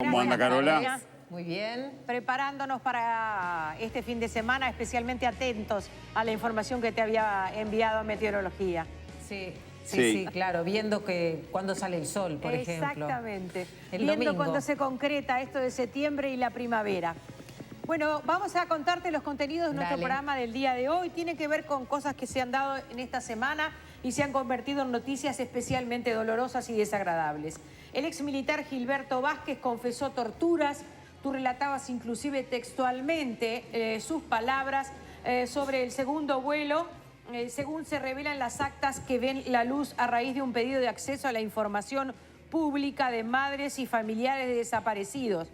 ¿Cómo anda, Carola? Muy bien. Preparándonos para este fin de semana, especialmente atentos a la información que te había enviado a Meteorología. Sí, claro, viendo que cuándo sale el sol, por ejemplo. Exactamente. El Viendo domingo. cuándo se concreta esto de septiembre y la primavera. Bueno, vamos a contarte los contenidos de nuestro programa del día de hoy. Tiene que ver con cosas que se han dado en esta semana y se han convertido en noticias especialmente dolorosas y desagradables. El exmilitar Gilberto Vázquez confesó torturas. Tú relatabas inclusive textualmente sus palabras sobre el segundo vuelo. Según se revelan las actas que ven la luz a raíz de un pedido de acceso a la información pública de madres y familiares de desaparecidos.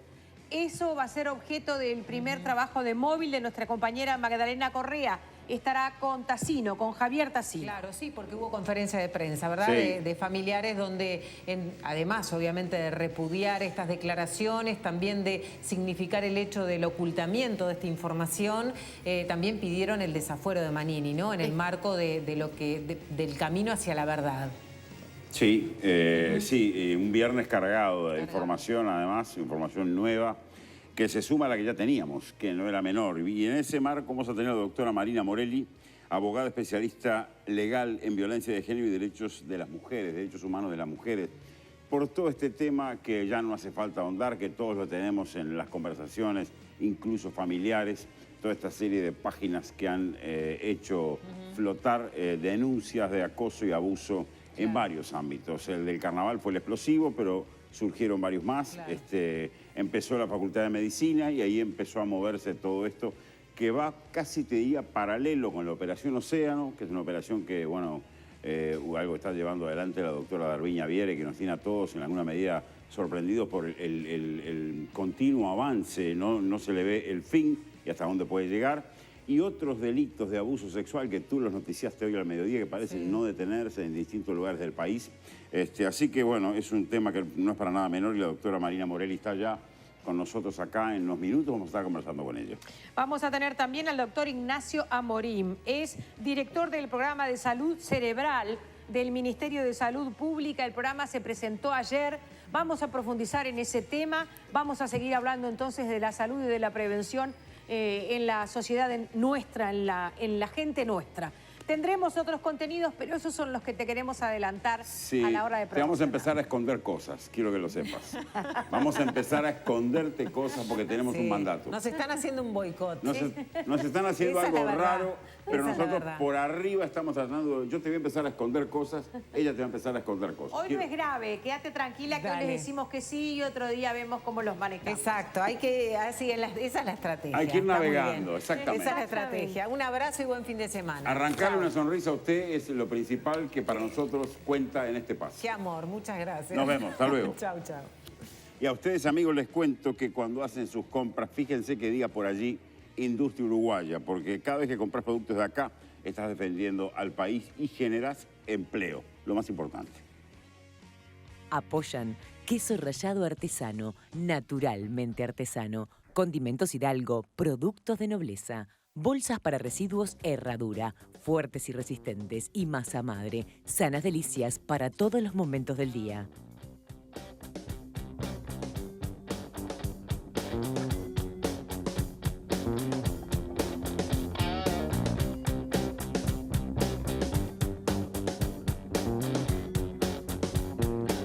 Eso va a ser objeto del primer trabajo de móvil de nuestra compañera Magdalena Correa. Estará con Tassino, con Javier Tassino. Claro, sí, porque hubo conferencia de prensa, ¿verdad? Sí. De familiares donde, además, obviamente, de repudiar estas declaraciones, también de significar el hecho del ocultamiento de esta información, también pidieron el desafuero de Manini, ¿no? En el marco del camino hacia la verdad. Sí, un viernes cargado de información, además, información nueva, que se suma a la que ya teníamos, que no era menor. Y en ese marco vamos a tener a la doctora Marina Morelli, abogada especialista legal en violencia de género y derechos de las mujeres, derechos humanos de las mujeres, por todo este tema que ya no hace falta ahondar, que todos lo tenemos en las conversaciones, incluso familiares, toda esta serie de páginas que han hecho flotar denuncias de acoso y abuso en varios ámbitos. El del carnaval fue el explosivo, pero surgieron varios más. Claro. Empezó la Facultad de Medicina y ahí empezó a moverse todo esto, que va casi, te diría, paralelo con la Operación Océano, que es una operación que, bueno, algo que está llevando adelante la doctora Darviña Viere, que nos tiene a todos en alguna medida sorprendidos por el continuo avance, no se le ve el fin y hasta dónde puede llegar. Y otros delitos de abuso sexual que tú los noticiaste hoy al mediodía, que parecen no detenerse en distintos lugares del país. Así que, bueno, es un tema que no es para nada menor y la doctora Marina Morelli está ya con nosotros acá en unos minutos. Vamos a estar conversando con ella. Vamos a tener también al doctor Ignacio Amorim. Es director del programa de salud cerebral del Ministerio de Salud Pública. El programa se presentó ayer. Vamos a profundizar en ese tema. Vamos a seguir hablando entonces de la salud y de la prevención en la sociedad nuestra, en la gente nuestra. Tendremos otros contenidos, pero esos son los que te queremos adelantar a la hora de te vamos a empezar a esconder cosas, quiero que lo sepas. Vamos a empezar a esconderte cosas porque tenemos un mandato. Nos están haciendo un boicot. Nos están haciendo Esa es algo la verdad. raro, pero Esa es la nosotros verdad. por arriba estamos tratando, yo te voy a empezar a esconder cosas, ella te va a empezar a esconder cosas. Hoy no es grave, quédate tranquila que hoy les decimos que sí y otro día vemos cómo los manejamos. Exacto, hay que, esa es la estrategia. Hay que ir Está muy navegando, bien. exactamente. Esa es la estrategia. Un abrazo y buen fin de semana. Arrancarle Chao. una sonrisa a usted es lo principal que para nosotros cuenta en este paso. Qué amor, muchas gracias. Nos vemos, hasta luego. Chao, chao. Y a ustedes, amigos, les cuento que cuando hacen sus compras, fíjense que diga por allí Industria Uruguaya, porque cada vez que compras productos de acá, estás defendiendo al país y generas empleo, lo más importante. Apoyan queso rallado artesano, naturalmente artesano, condimentos Hidalgo, productos de nobleza, bolsas para residuos Herradura, fuertes y resistentes y masa madre, sanas delicias para todos los momentos del día.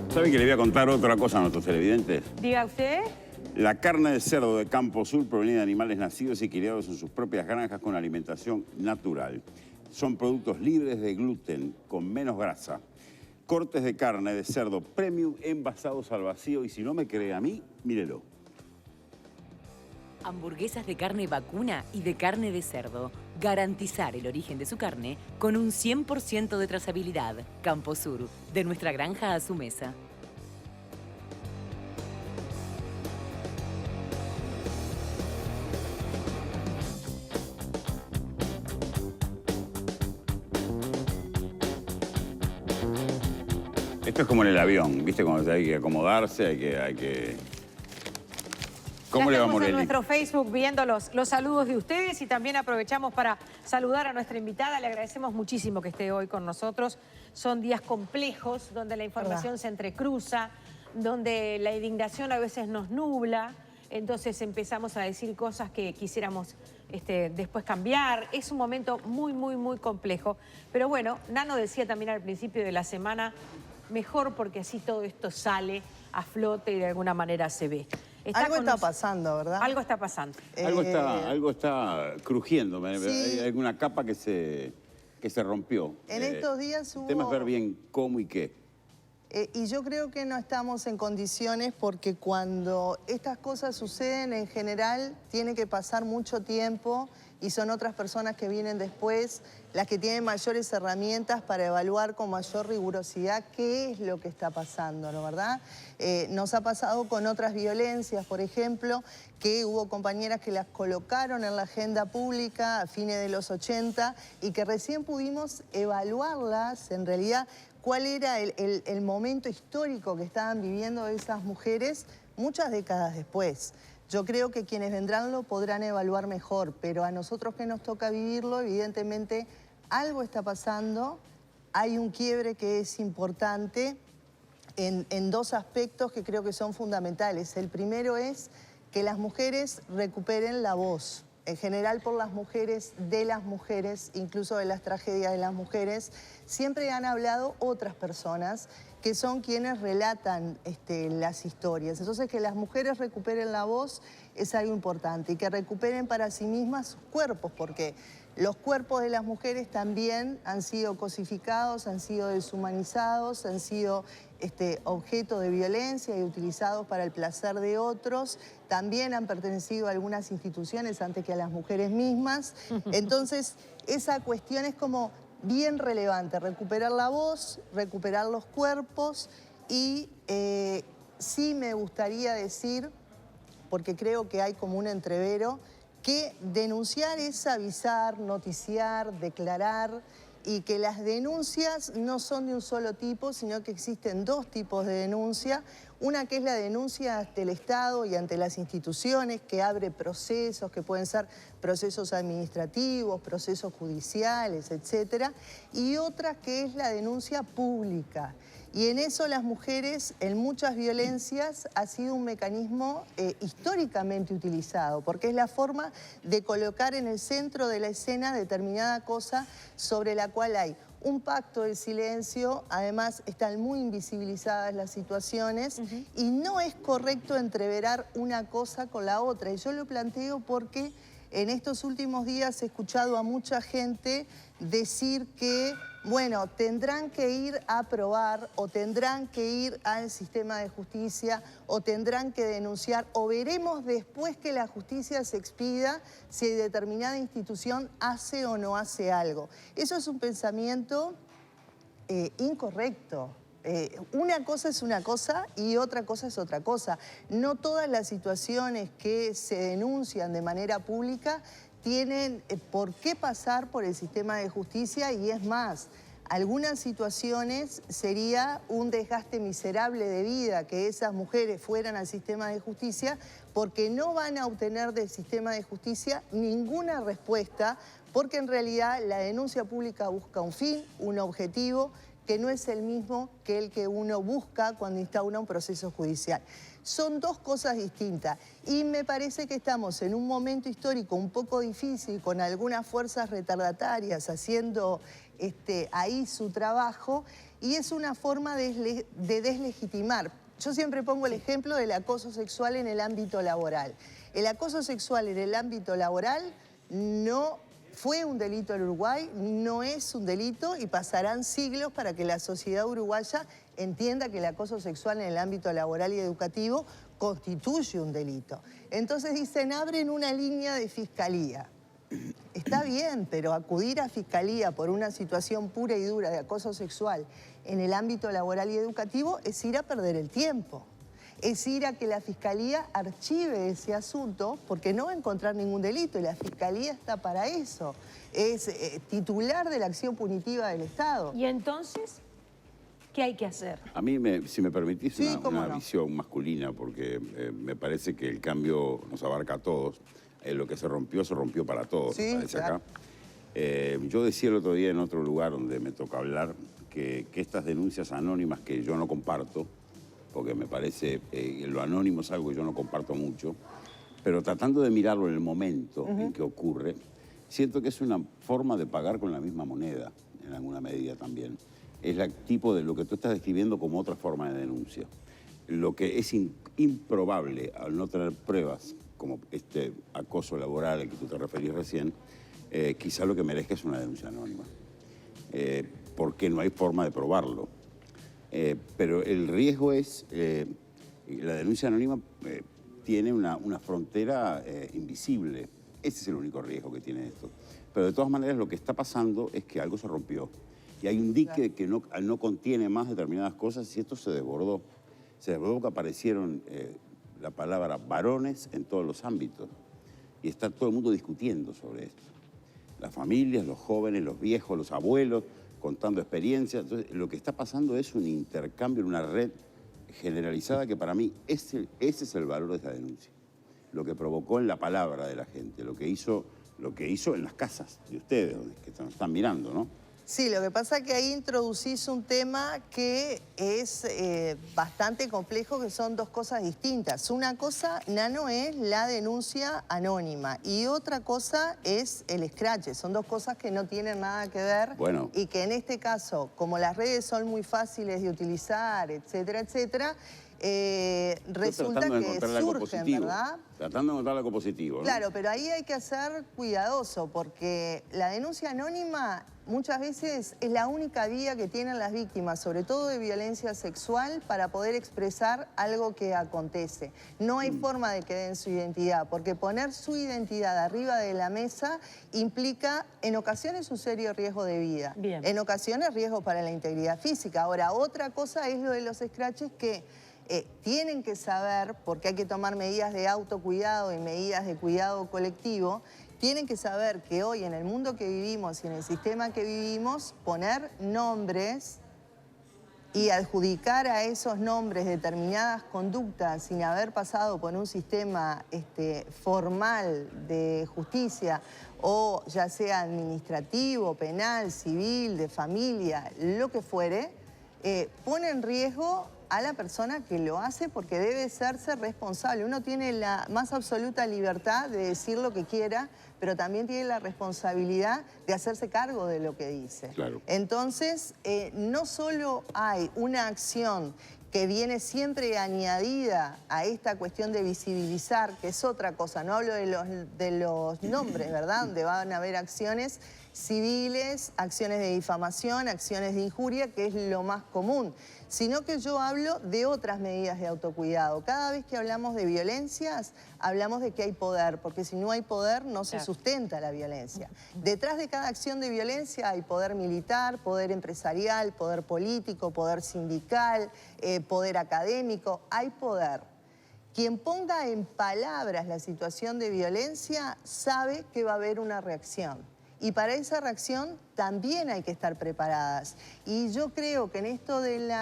¿Saben que le voy a contar otra cosa a nuestros televidentes? Diga usted. La carne de cerdo de Campo Sur proviene de animales nacidos y criados en sus propias granjas con alimentación natural. Son productos libres de gluten, con menos grasa. Cortes de carne de cerdo premium envasados al vacío y si no me cree a mí, mírelo. Hamburguesas de carne vacuna y de carne de cerdo. Garantizar el origen de su carne con un 100% de trazabilidad. Campo Sur, de nuestra granja a su mesa. Esto es como en el avión, ¿viste? Cuando hay que acomodarse, hay que... ¿Cómo Ya le va, estamos en Morelli? nuestro Facebook viendo los saludos de ustedes y también aprovechamos para saludar a nuestra invitada. Le agradecemos muchísimo que esté hoy con nosotros. Son días complejos donde la información se entrecruza, donde la indignación a veces nos nubla, entonces empezamos a decir cosas que quisiéramos después cambiar. Es un momento muy, muy, muy complejo. Pero bueno, Nano decía también al principio de la semana, mejor porque así todo esto sale a flote y de alguna manera se ve. Algo está pasando, ¿verdad? Algo está pasando. Algo está crujiendo. Sí. Hay alguna capa que se rompió. En estos días hubo... El tema es ver bien cómo y qué. Y yo creo que no estamos en condiciones porque cuando estas cosas suceden en general tiene que pasar mucho tiempo y son otras personas que vienen después las que tienen mayores herramientas para evaluar con mayor rigurosidad qué es lo que está pasando, ¿no verdad? Nos ha pasado con otras violencias, por ejemplo, que hubo compañeras que las colocaron en la agenda pública a fines de los 80 y que recién pudimos evaluarlas, en realidad, cuál era el momento histórico que estaban viviendo esas mujeres muchas décadas después. Yo creo que quienes vendrán lo podrán evaluar mejor, pero a nosotros que nos toca vivirlo, evidentemente algo está pasando, hay un quiebre que es importante en dos aspectos que creo que son fundamentales. El primero es que las mujeres recuperen la voz. En general por las mujeres, incluso de las tragedias de las mujeres, siempre han hablado otras personas que son quienes relatan las historias. Entonces, que las mujeres recuperen la voz es algo importante y que recuperen para sí mismas sus cuerpos, porque los cuerpos de las mujeres también han sido cosificados, han sido deshumanizados, han sido objeto de violencia y utilizados para el placer de otros. También han pertenecido a algunas instituciones antes que a las mujeres mismas. Entonces, esa cuestión es como bien relevante, recuperar la voz, recuperar los cuerpos y sí me gustaría decir, porque creo que hay como un entrevero, que denunciar es avisar, noticiar, declarar, y que las denuncias no son de un solo tipo, sino que existen dos tipos de denuncia. Una que es la denuncia ante el Estado y ante las instituciones, que abre procesos, que pueden ser procesos administrativos, procesos judiciales, etc. Y otra que es la denuncia pública. Y en eso las mujeres, en muchas violencias, ha sido un mecanismo históricamente utilizado, porque es la forma de colocar en el centro de la escena determinada cosa sobre la cual hay un pacto de silencio. Además están muy invisibilizadas las situaciones y no es correcto entreverar una cosa con la otra. Y yo lo planteo porque en estos últimos días he escuchado a mucha gente decir que, bueno, tendrán que ir a probar o tendrán que ir al sistema de justicia o tendrán que denunciar o veremos después que la justicia se expida si determinada institución hace o no hace algo. Eso es un pensamiento incorrecto. Una cosa es una cosa y otra cosa es otra cosa. No todas las situaciones que se denuncian de manera pública tienen por qué pasar por el sistema de justicia y es más, algunas situaciones sería un desgaste miserable de vida que esas mujeres fueran al sistema de justicia porque no van a obtener del sistema de justicia ninguna respuesta porque en realidad la denuncia pública busca un fin, un objetivo que no es el mismo que el que uno busca cuando instaura un proceso judicial. Son dos cosas distintas y me parece que estamos en un momento histórico un poco difícil con algunas fuerzas retardatarias haciendo ahí su trabajo y es una forma de deslegitimar. Yo siempre pongo el ejemplo del acoso sexual en el ámbito laboral. El acoso sexual en el ámbito laboral no fue un delito en Uruguay, no es un delito y pasarán siglos para que la sociedad uruguaya entienda que el acoso sexual en el ámbito laboral y educativo constituye un delito. Entonces dicen, abren una línea de fiscalía. Está bien, pero acudir a fiscalía por una situación pura y dura de acoso sexual en el ámbito laboral y educativo es ir a perder el tiempo. Es ir a que la Fiscalía archive ese asunto porque no va a encontrar ningún delito y la Fiscalía está para eso. Es titular de la acción punitiva del Estado. ¿Y entonces qué hay que hacer? A mí, si me permitís, sí, una visión masculina, porque me parece que el cambio nos abarca a todos. Lo que se rompió para todos, sí, me parece claro. Acá. Yo decía el otro día en otro lugar donde me toca hablar que estas denuncias anónimas que yo no comparto, porque me parece lo anónimo es algo que yo no comparto mucho, pero tratando de mirarlo en el momento en que ocurre, siento que es una forma de pagar con la misma moneda, en alguna medida también. Es el tipo de lo que tú estás describiendo como otra forma de denuncia. Lo que es improbable al no tener pruebas, como este acoso laboral al que tú te referís recién, quizá lo que merezca es una denuncia anónima, porque no hay forma de probarlo. Pero el riesgo es, la denuncia anónima tiene una frontera invisible. Ese es el único riesgo que tiene esto. Pero de todas maneras lo que está pasando es que algo se rompió. Y hay un dique que no contiene más determinadas cosas y esto se desbordó. Se desbordó porque aparecieron la palabra varones en todos los ámbitos. Y está todo el mundo discutiendo sobre esto. Las familias, los jóvenes, los viejos, los abuelos, contando experiencias. Entonces, lo que está pasando es un intercambio en una red generalizada que para mí ese es el valor de esta denuncia. Lo que provocó en la palabra de la gente, lo que hizo en las casas de ustedes, que nos están mirando, ¿no? Sí, lo que pasa es que ahí introducís un tema que es bastante complejo, que son dos cosas distintas. Una cosa, Nano, es la denuncia anónima y otra cosa es el escrache. Son dos cosas que no tienen nada que ver y que en este caso, como las redes son muy fáciles de utilizar, etcétera, etcétera, resulta que surgen, ¿verdad? Tratando de encontrar algo positivo, ¿no? Claro, pero ahí hay que ser cuidadoso porque la denuncia anónima muchas veces es la única vía que tienen las víctimas, sobre todo de violencia sexual, para poder expresar algo que acontece. No hay forma de que den su identidad, porque poner su identidad arriba de la mesa implica en ocasiones un serio riesgo de vida. Bien. En ocasiones riesgo para la integridad física. Ahora, otra cosa es lo de los scratches que tienen que saber, porque hay que tomar medidas de autocuidado y medidas de cuidado colectivo, tienen que saber que hoy en el mundo que vivimos y en el sistema que vivimos, poner nombres y adjudicar a esos nombres determinadas conductas sin haber pasado por un sistema formal de justicia o ya sea administrativo, penal, civil, de familia, lo que fuere, pone en riesgo a la persona que lo hace porque debe hacerse responsable. Uno tiene la más absoluta libertad de decir lo que quiera, pero también tiene la responsabilidad de hacerse cargo de lo que dice. Claro. Entonces, no solo hay una acción que viene siempre añadida a esta cuestión de visibilizar, que es otra cosa, no hablo de los nombres, ¿verdad? Donde van a haber acciones civiles, acciones de difamación, acciones de injuria, que es lo más común, sino que yo hablo de otras medidas de autocuidado. Cada vez que hablamos de violencias, hablamos de que hay poder, porque si no hay poder no se sustenta la violencia. Detrás de cada acción de violencia hay poder militar, poder empresarial, poder político, poder sindical, poder académico, hay poder. Quien ponga en palabras la situación de violencia sabe que va a haber una reacción. Y para esa reacción también hay que estar preparadas. Y yo creo que en esto de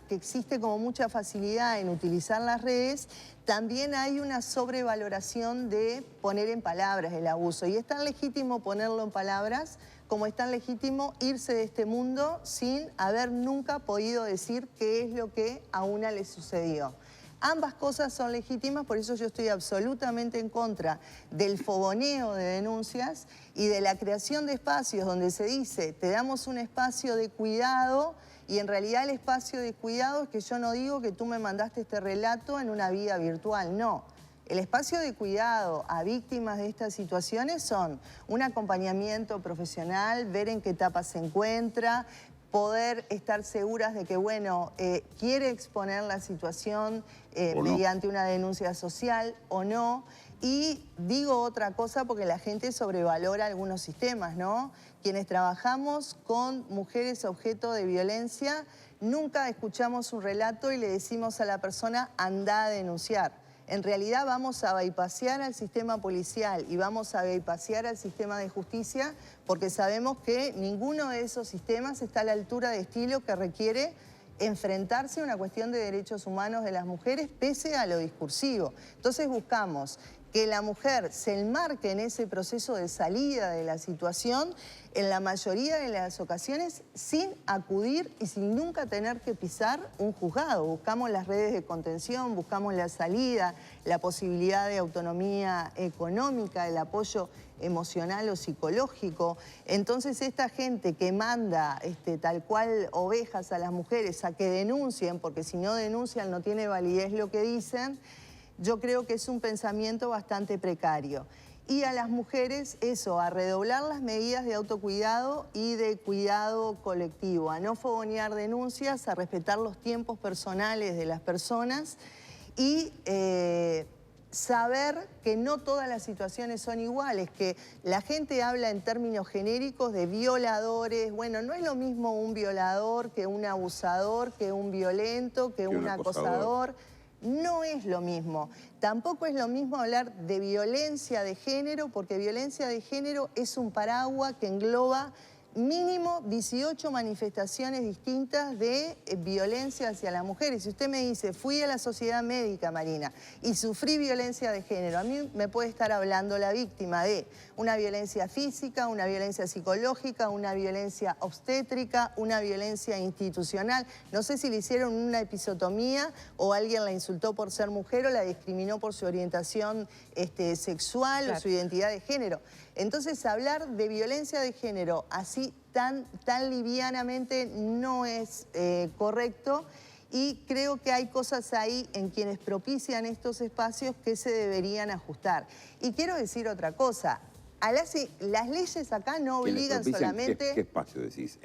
que existe como mucha facilidad en utilizar las redes, también hay una sobrevaloración de poner en palabras el abuso. Y es tan legítimo ponerlo en palabras como es tan legítimo irse de este mundo sin haber nunca podido decir qué es lo que a una le sucedió. Ambas cosas son legítimas, por eso yo estoy absolutamente en contra del fogoneo de denuncias y de la creación de espacios donde se dice, te damos un espacio de cuidado y en realidad el espacio de cuidado es que yo no digo que tú me mandaste este relato en una vía virtual, no. El espacio de cuidado a víctimas de estas situaciones son un acompañamiento profesional, ver en qué etapa se encuentra, poder estar seguras de que, bueno, quiere exponer la situación mediante una denuncia social o no. Y digo otra cosa porque la gente sobrevalora algunos sistemas, ¿no? Quienes trabajamos con mujeres objeto de violencia, nunca escuchamos un relato y le decimos a la persona, anda a denunciar. En realidad vamos a bypassear al sistema policial y vamos a bypassear al sistema de justicia porque sabemos que ninguno de esos sistemas está a la altura de estilo que requiere enfrentarse a una cuestión de derechos humanos de las mujeres pese a lo discursivo. Entonces buscamos que la mujer se enmarque en ese proceso de salida de la situación en la mayoría de las ocasiones sin acudir y sin nunca tener que pisar un juzgado. Buscamos las redes de contención, buscamos la salida, la posibilidad de autonomía económica, el apoyo emocional o psicológico. Entonces esta gente que manda tal cual ovejas a las mujeres a que denuncien, porque si no denuncian no tiene validez lo que dicen, yo creo que es un pensamiento bastante precario. Y a las mujeres, eso, a redoblar las medidas de autocuidado y de cuidado colectivo, a no fogonear denuncias, a respetar los tiempos personales de las personas y saber que no todas las situaciones son iguales, que la gente habla en términos genéricos de violadores. Bueno, no es lo mismo un violador que un abusador, que un violento, que un acosador. No es lo mismo. Tampoco es lo mismo hablar de violencia de género, porque violencia de género es un paraguas que engloba mínimo 18 manifestaciones distintas de violencia hacia las mujeres. Si usted me dice, fui a la sociedad médica, Marina, y sufrí violencia de género, a mí me puede estar hablando la víctima de una violencia física, una violencia psicológica, una violencia obstétrica, una violencia institucional. No sé si le hicieron una episiotomía o alguien la insultó por ser mujer o la discriminó por su orientación sexual, claro, o su identidad de género. Entonces, hablar de violencia de género así tan livianamente no es correcto, y creo que hay cosas ahí en quienes propician estos espacios que se deberían ajustar. Y quiero decir otra cosa, las leyes acá no obligan solamente... ¿Qué espacio decís?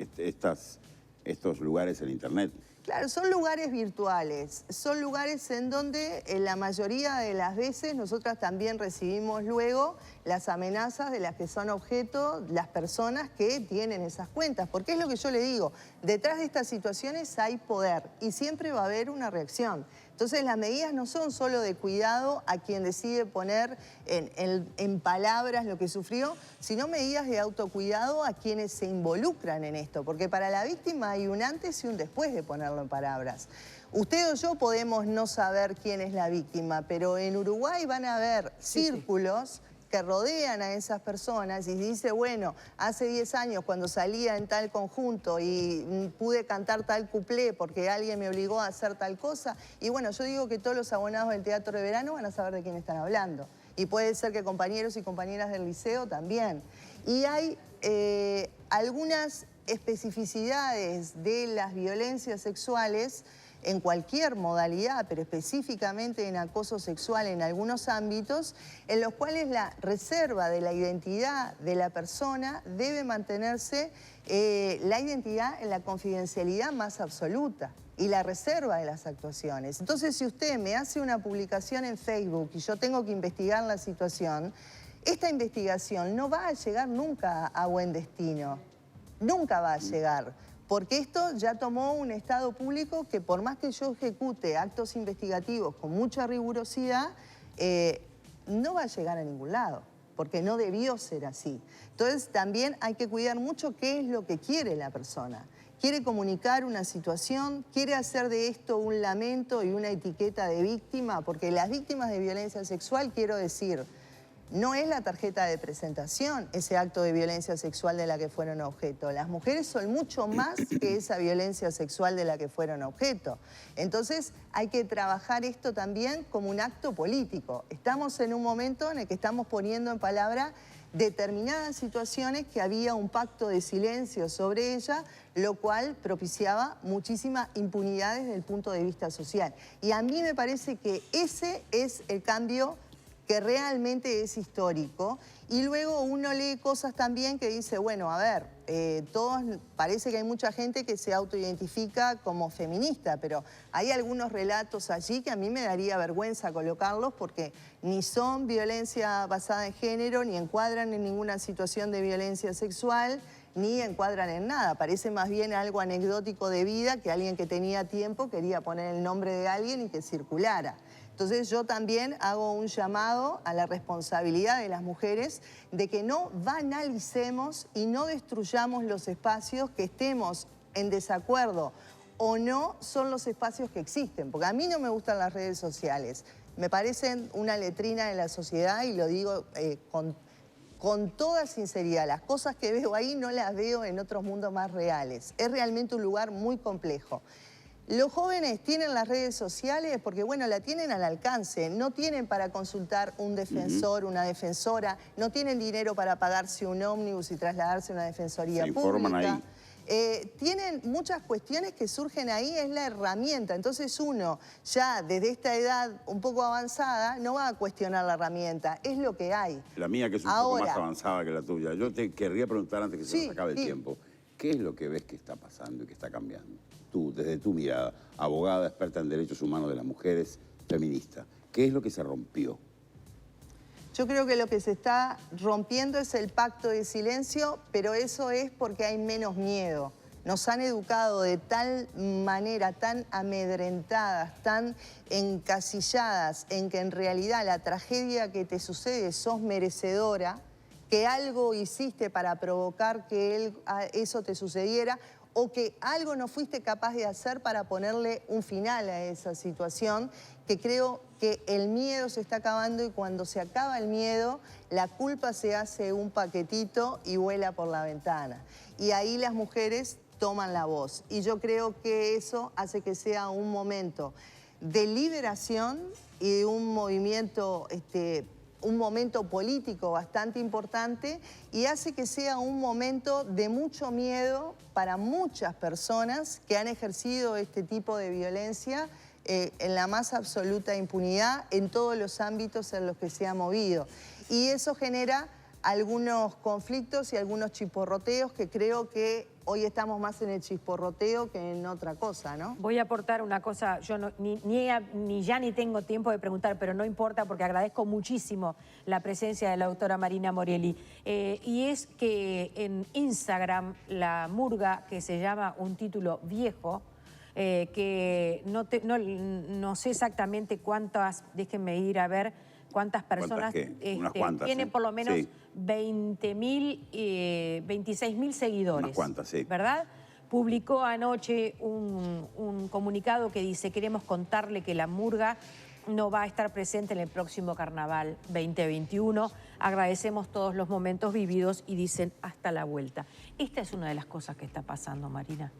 Estos lugares en Internet. Claro, son lugares virtuales, son lugares en donde la mayoría de las veces nosotras también recibimos luego las amenazas de las que son objeto las personas que tienen esas cuentas. Porque es lo que yo le digo, detrás de estas situaciones hay poder y siempre va a haber una reacción. Entonces las medidas no son solo de cuidado a quien decide poner en palabras lo que sufrió, sino medidas de autocuidado a quienes se involucran en esto. Porque para la víctima hay un antes y un después de ponerlo en palabras. Usted o yo podemos no saber quién es la víctima, pero en Uruguay van a haber círculos que rodean a esas personas y dice, bueno, hace 10 años cuando salía en tal conjunto y pude cantar tal cuplé porque alguien me obligó a hacer tal cosa. Y bueno, yo digo que todos los abonados del Teatro de Verano van a saber de quién están hablando. Y puede ser que compañeros y compañeras del liceo también. Y hay algunas especificidades de las violencias sexuales en cualquier modalidad, pero específicamente en acoso sexual en algunos ámbitos, en los cuales la reserva de la identidad de la persona debe mantenerse la identidad en la confidencialidad más absoluta y la reserva de las actuaciones. Entonces, si usted me hace una publicación en Facebook y yo tengo que investigar la situación, esta investigación no va a llegar nunca a buen destino. Nunca va a llegar. Porque esto ya tomó un estado público que por más que yo ejecute actos investigativos con mucha rigurosidad, no va a llegar a ningún lado, porque no debió ser así. Entonces también hay que cuidar mucho qué es lo que quiere la persona. ¿Quiere comunicar una situación? ¿Quiere hacer de esto un lamento y una etiqueta de víctima? Porque las víctimas de violencia sexual, quiero decir, no es la tarjeta de presentación ese acto de violencia sexual de la que fueron objeto. Las mujeres son mucho más que esa violencia sexual de la que fueron objeto. Entonces hay que trabajar esto también como un acto político. Estamos en un momento en el que estamos poniendo en palabra determinadas situaciones que había un pacto de silencio sobre ella, lo cual propiciaba muchísima impunidad desde el punto de vista social. Y a mí me parece que ese es el cambio que realmente es histórico, y luego uno lee cosas también que dice, bueno, a ver, parece que hay mucha gente que se autoidentifica como feminista, pero hay algunos relatos allí que a mí me daría vergüenza colocarlos porque ni son violencia basada en género, ni encuadran en ninguna situación de violencia sexual, ni encuadran en nada. Parece más bien algo anecdótico de vida, que alguien que tenía tiempo quería poner el nombre de alguien y que circulara. Entonces yo también hago un llamado a la responsabilidad de las mujeres de que no banalicemos y no destruyamos los espacios, que estemos en desacuerdo o no son los espacios que existen. Porque a mí no me gustan las redes sociales. Me parecen una letrina de la sociedad y lo digo con toda sinceridad. Las cosas que veo ahí no las veo en otros mundos más reales. Es realmente un lugar muy complejo. Los jóvenes tienen las redes sociales porque, bueno, la tienen al alcance. No tienen para consultar un defensor, una defensora. No tienen dinero para pagarse un ómnibus y trasladarse a una defensoría pública. Se informan ahí. Tienen muchas cuestiones que surgen ahí, es la herramienta. Entonces uno, ya desde esta edad un poco avanzada, no va a cuestionar la herramienta, es lo que hay. La mía, que es un poco más avanzada que la tuya. Yo te querría preguntar, antes que se nos acabe el tiempo, ¿qué es lo que ves que está pasando y que está cambiando? Tú, desde tu mirada, abogada, experta en derechos humanos de las mujeres, feminista, ¿qué es lo que se rompió? Yo creo que lo que se está rompiendo es el pacto de silencio, pero eso es porque hay menos miedo. Nos han educado de tal manera, tan amedrentadas, tan encasilladas, en que en realidad la tragedia que te sucede sos merecedora, que algo hiciste para provocar que eso te sucediera, o que algo no fuiste capaz de hacer para ponerle un final a esa situación, que creo que el miedo se está acabando y cuando se acaba el miedo, la culpa se hace un paquetito y vuela por la ventana. Y ahí las mujeres toman la voz. Y yo creo que eso hace que sea un momento de liberación y de un movimiento un momento político bastante importante y hace que sea un momento de mucho miedo para muchas personas que han ejercido este tipo de violencia en la más absoluta impunidad en todos los ámbitos en los que se ha movido. Y eso genera algunos conflictos y algunos chisporroteos que creo que hoy estamos más en el chisporroteo que en otra cosa, ¿no? Voy a aportar una cosa, yo ni tengo tiempo de preguntar, pero no importa porque agradezco muchísimo la presencia de la doctora Marina Morelli. Y es que en Instagram, la murga, que se llama Un Título Viejo, que no sé exactamente cuántas, déjenme ir a ver, cuántas personas tiene por lo menos 26.000 seguidores. Unas cuantas, sí. ¿Verdad? Publicó anoche un comunicado que dice: queremos contarle que la murga no va a estar presente en el próximo Carnaval 2021. Agradecemos todos los momentos vividos y dicen hasta la vuelta. Esta es una de las cosas que está pasando, Marina.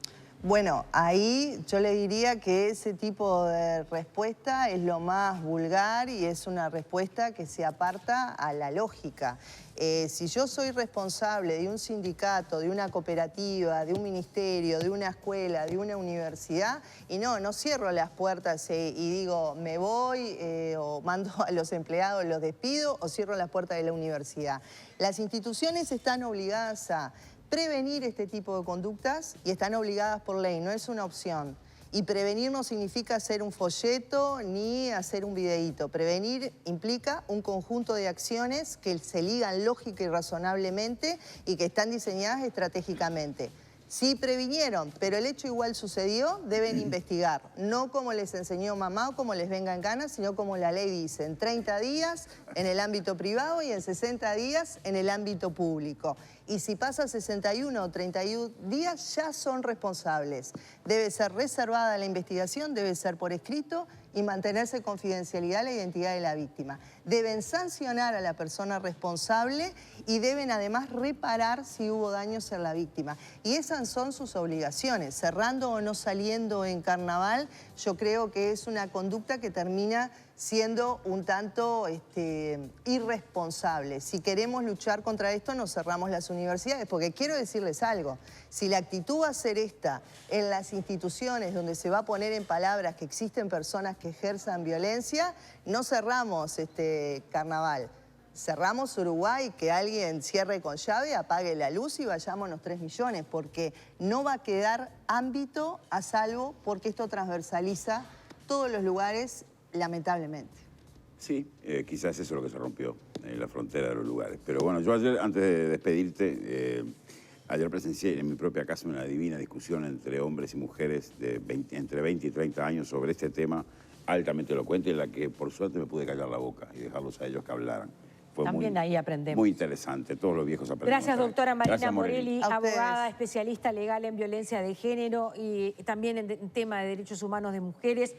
Bueno, ahí yo le diría que ese tipo de respuesta es lo más vulgar y es una respuesta que se aparta a la lógica. Si yo soy responsable de un sindicato, de una cooperativa, de un ministerio, de una escuela, de una universidad, y no cierro las puertas y digo me voy o mando a los empleados, los despido o cierro las puertas de la universidad. Las instituciones están obligadas a prevenir este tipo de conductas y están obligadas por ley, no es una opción. Y prevenir no significa hacer un folleto ni hacer un videíto. Prevenir implica un conjunto de acciones que se ligan lógica y razonablemente y que están diseñadas estratégicamente. Sí previnieron, pero el hecho igual sucedió, deben investigar. No como les enseñó mamá o como les venga en gana, sino como la ley dice, en 30 días en el ámbito privado y en 60 días en el ámbito público. Y si pasa 61 o 31 días, ya son responsables. Debe ser reservada la investigación, debe ser por escrito y mantenerse confidencialidad la identidad de la víctima. Deben sancionar a la persona responsable y deben además reparar si hubo daños en la víctima. Y esas son sus obligaciones. Cerrando o no saliendo en carnaval, yo creo que es una conducta que termina siendo un tanto irresponsable. Si queremos luchar contra esto, nos cerramos las universidades, porque quiero decirles algo, si la actitud va a ser esta en las instituciones donde se va a poner en palabras que existen personas que ejerzan violencia, no cerramos carnaval. Cerramos Uruguay, que alguien cierre con llave, apague la luz y vayámonos 3 millones, porque no va a quedar ámbito a salvo porque esto transversaliza todos los lugares, lamentablemente. Sí, quizás eso es lo que se rompió en la frontera de los lugares. Pero bueno, yo ayer, antes de despedirte, ayer presencié en mi propia casa una divina discusión entre hombres y mujeres de entre 20 y 30 años sobre este tema altamente elocuente, en la que por suerte me pude callar la boca y dejarlos a ellos que hablaran. fue también ahí aprendemos. Muy interesante, todos los viejos aprendemos. Gracias, doctora Marina Gracias, Morelli, A ustedes. abogada especialista legal en violencia de género y también en tema de derechos humanos de mujeres.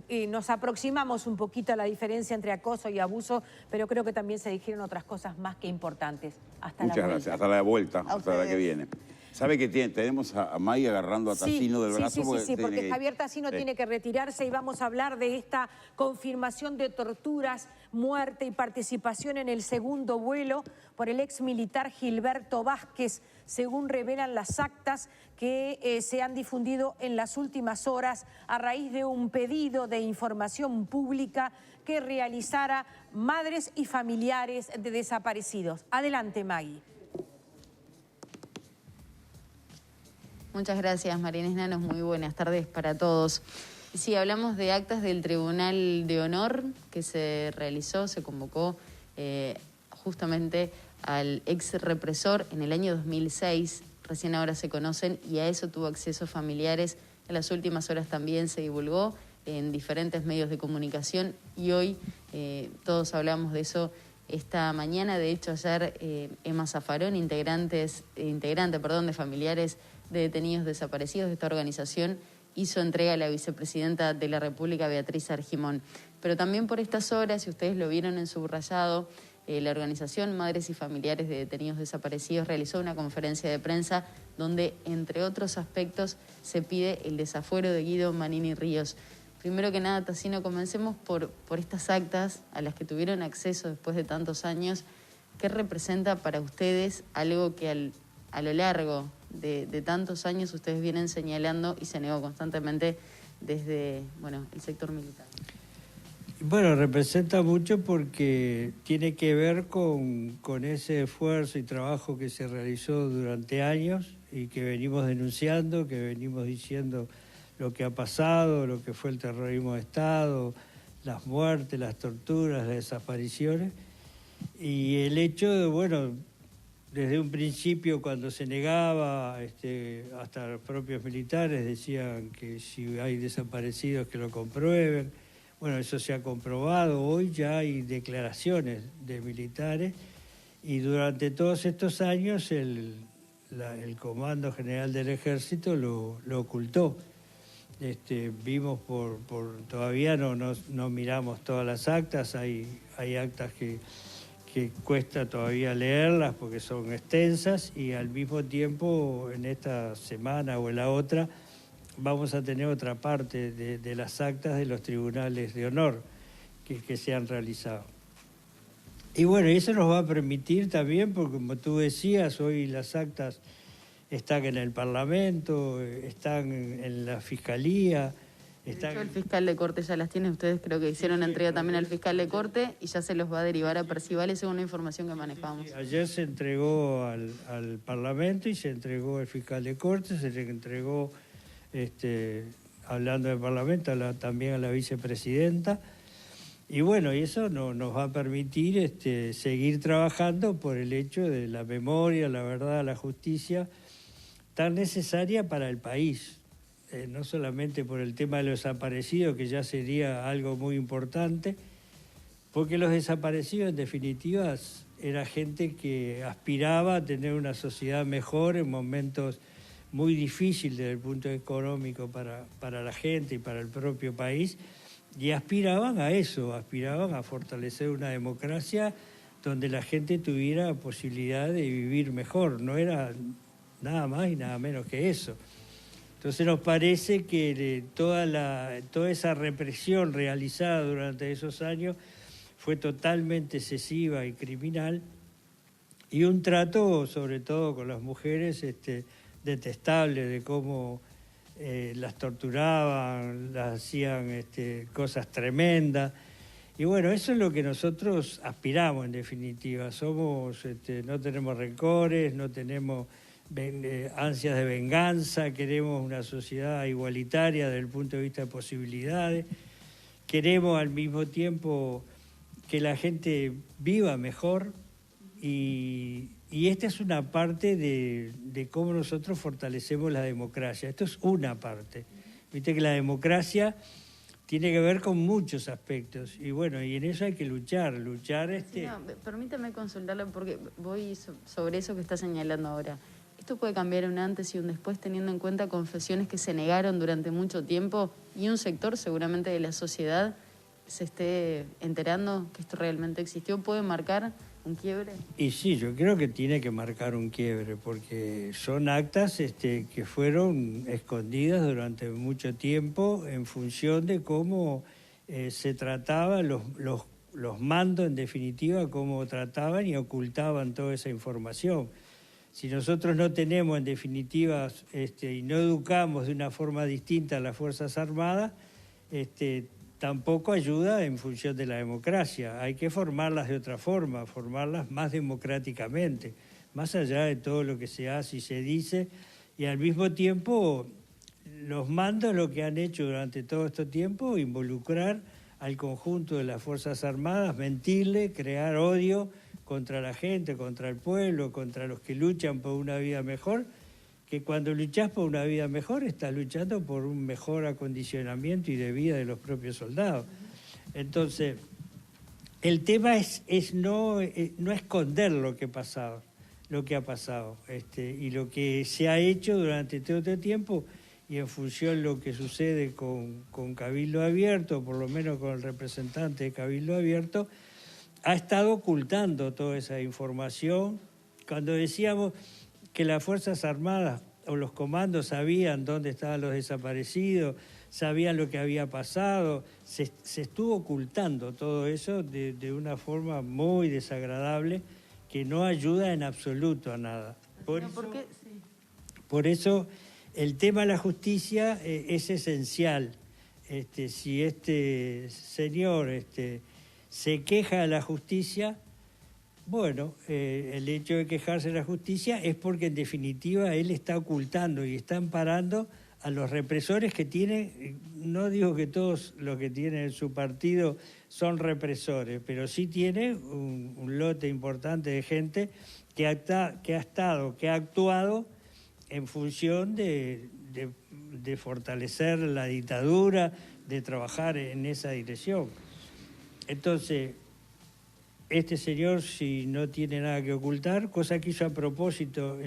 Y nos aproximamos un poquito a la diferencia entre acoso y abuso, pero creo que también se dijeron otras cosas más que importantes. Hasta la Muchas vuelta. gracias, hasta la vuelta, A hasta la que ustedes. viene. ¿Sabe que tenemos a May agarrando a Tassino del brazo? Porque Javier Tassino tiene que retirarse y vamos a hablar de esta confirmación de torturas, muerte y participación en el segundo vuelo por el ex militar Gilberto Vázquez, según revelan las actas que se han difundido en las últimas horas a raíz de un pedido de información pública que realizara madres y familiares de desaparecidos. Adelante, Maggie. Muchas gracias, Marina Esnanos. Muy buenas tardes para todos. Sí, hablamos de actas del Tribunal de Honor que se realizó, se convocó justamente al ex represor en el año 2006, recién ahora se conocen, y a eso tuvo acceso familiares. En las últimas horas también se divulgó en diferentes medios de comunicación y hoy todos hablamos de eso esta mañana. De hecho, ayer Emma Zaffarón, integrante de familiares de detenidos desaparecidos de esta organización, hizo entrega a la vicepresidenta de la República, Beatriz Argimón. Pero también por estas horas, si ustedes lo vieron en subrayado, la organización Madres y Familiares de Detenidos Desaparecidos realizó una conferencia de prensa donde, entre otros aspectos, se pide el desafuero de Guido Manini Ríos. Primero que nada, Tassino, comencemos por estas actas a las que tuvieron acceso después de tantos años. ¿Qué representa para ustedes algo que a lo largo de tantos años ustedes vienen señalando y se negó constantemente desde el sector militar? Bueno, representa mucho porque tiene que ver con ese esfuerzo y trabajo que se realizó durante años y que venimos denunciando, que venimos diciendo lo que ha pasado, lo que fue el terrorismo de Estado, las muertes, las torturas, las desapariciones. Y el hecho de, desde un principio cuando se negaba, hasta los propios militares decían que si hay desaparecidos que lo comprueben. Bueno, eso se ha comprobado. Hoy ya hay declaraciones de militares y durante todos estos años el Comando General del Ejército lo ocultó. Vimos todavía no miramos todas las actas, hay actas que cuesta todavía leerlas porque son extensas y al mismo tiempo en esta semana o en la otra vamos a tener otra parte de las actas de los tribunales de honor que se han realizado. Y eso nos va a permitir también, porque como tú decías, hoy las actas están en el Parlamento, están en la Fiscalía. De hecho, el fiscal de Corte ya las tiene. Ustedes creo que hicieron entrega también al fiscal de Corte y ya se los va a derivar a Percivales según la información que manejamos. Sí, ayer se entregó al Parlamento y se entregó al fiscal de Corte, se le entregó, hablando del Parlamento, también a la vicepresidenta. Y y eso nos va a permitir seguir trabajando por el hecho de la memoria, la verdad, la justicia, tan necesaria para el país. No solamente por el tema de los desaparecidos, que ya sería algo muy importante, porque los desaparecidos en definitiva era gente que aspiraba a tener una sociedad mejor en momentos muy difíciles desde el punto económico para la gente y para el propio país, y aspiraban a eso, aspiraban a fortalecer una democracia donde la gente tuviera posibilidad de vivir mejor, no era nada más y nada menos que eso. Entonces nos parece que toda esa represión realizada durante esos años fue totalmente excesiva y criminal, y un trato, sobre todo con las mujeres, detestable, de cómo las torturaban, las hacían cosas tremendas. Y eso es lo que nosotros aspiramos en definitiva. No tenemos rencores, no tenemos ansias de venganza, queremos una sociedad igualitaria desde el punto de vista de posibilidades, queremos al mismo tiempo que la gente viva mejor y esta es una parte de cómo nosotros fortalecemos la democracia. Esto es una parte. Viste que la democracia tiene que ver con muchos aspectos. Y bueno, y en eso hay que luchar. No, permítame consultarle porque voy sobre eso que está señalando ahora. ¿Esto puede cambiar un antes y un después teniendo en cuenta confesiones que se negaron durante mucho tiempo y un sector seguramente de la sociedad se esté enterando que esto realmente existió? ¿Puede marcar un quiebre? Y sí, yo creo que tiene que marcar un quiebre, porque son actas que fueron escondidas durante mucho tiempo en función de cómo se trataban los mandos, en definitiva, cómo trataban y ocultaban toda esa información. Si nosotros no tenemos, en definitiva, y no educamos de una forma distinta a las Fuerzas Armadas, tampoco ayuda en función de la democracia. Hay que formarlas de otra forma, formarlas más democráticamente, más allá de todo lo que se hace y se dice, y al mismo tiempo los mandos lo que han hecho durante todo este tiempo, involucrar al conjunto de las Fuerzas Armadas, mentirle, crear odio contra la gente, contra el pueblo, contra los que luchan por una vida mejor, que cuando luchás por una vida mejor, estás luchando por un mejor acondicionamiento y de vida de los propios soldados. Entonces, el tema es no esconder lo que ha pasado, y lo que se ha hecho durante todo este tiempo, y en función de lo que sucede con Cabildo Abierto, por lo menos con el representante de Cabildo Abierto, ha estado ocultando toda esa información. Cuando decíamos que las Fuerzas Armadas o los comandos sabían dónde estaban los desaparecidos, sabían lo que había pasado, se estuvo ocultando todo eso de una forma muy desagradable que no ayuda en absoluto a nada. Por eso el tema de la justicia es esencial. Si este señor se queja de la justicia, bueno, el hecho de quejarse de la justicia es porque en definitiva él está ocultando y está amparando a los represores que tiene. No digo que todos los que tienen en su partido son represores, pero sí tiene un lote importante de gente que ha actuado en función de fortalecer la dictadura, de trabajar en esa dirección. Entonces, este señor, si no tiene nada que ocultar, cosa que hizo a propósito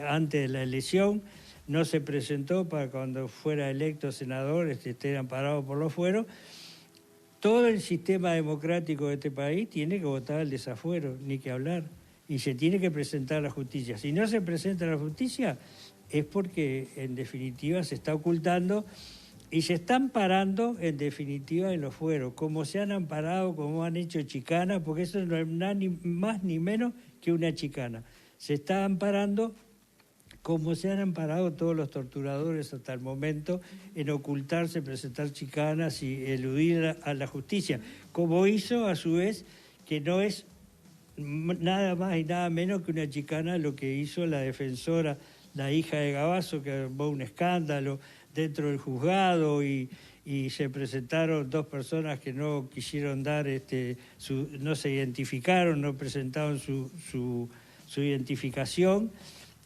antes de la elección, no se presentó para cuando fuera electo senador, esté amparado por los fueros. Todo el sistema democrático de este país tiene que votar el desafuero, ni que hablar, y se tiene que presentar a la justicia. Si no se presenta a la justicia, es porque en definitiva se está ocultando y se están amparando, en definitiva, en los fueros, como se han amparado, como han hecho chicanas, porque eso no es nada ni más ni menos que una chicana. Se está amparando como se han amparado todos los torturadores hasta el momento en ocultarse, presentar chicanas y eludir a la justicia, como hizo a su vez, que no es nada más y nada menos que una chicana lo que hizo la defensora, la hija de Gabazo, que armó un escándalo dentro del juzgado y se presentaron dos personas que no quisieron dar, no se identificaron, no presentaron su identificación.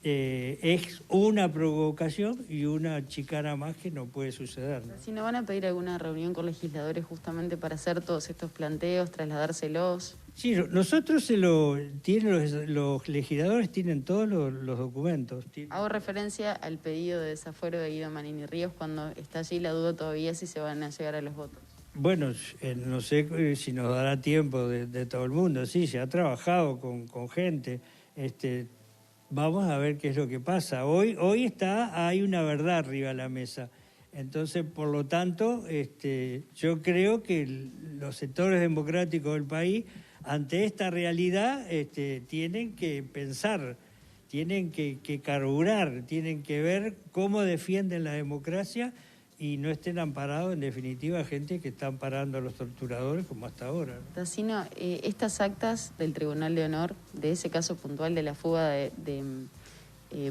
Es una provocación y una chicana más que no puede suceder, ¿no? Si no van a pedir alguna reunión con legisladores justamente para hacer todos estos planteos, trasladárselos. Sí, nosotros los legisladores tienen todos los documentos. Hago referencia al pedido de desafuero de Guido Manini Ríos cuando está allí la duda todavía si se van a llegar a los votos. Bueno, no sé si nos dará tiempo de todo el mundo. Sí, se ha trabajado con gente. Vamos a ver qué es lo que pasa. Hoy hay una verdad arriba de la mesa. Entonces, por lo tanto, yo creo que los sectores democráticos del país, ante esta realidad, tienen que pensar, tienen que carburar, tienen que ver cómo defienden la democracia y no estén amparados, en definitiva, gente que está amparando a los torturadores como hasta ahora, ¿no? Tassino, estas actas del Tribunal de Honor, de ese caso puntual de la fuga de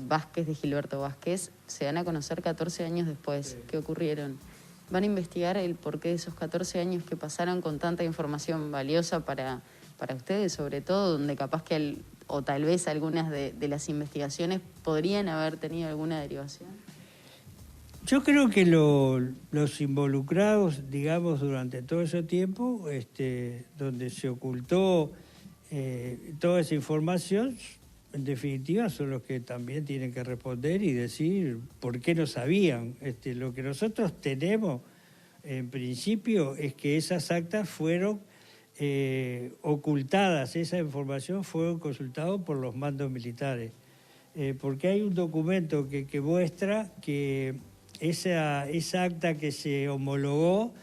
Vázquez, de Gilberto Vázquez, se van a conocer 14 años después. Sí. ¿Qué ocurrieron? ¿Van a investigar el porqué de esos 14 años que pasaron con tanta información valiosa para ustedes, sobre todo, donde capaz que, o tal vez algunas de las investigaciones podrían haber tenido alguna derivación? Yo creo que los involucrados, digamos, durante todo ese tiempo, donde se ocultó toda esa información, en definitiva son los que también tienen que responder y decir por qué no sabían. Lo que nosotros tenemos, en principio, es que esas actas fueron ocultadas, esa información fue consultada por los mandos militares, porque hay un documento que muestra que esa acta que se homologó...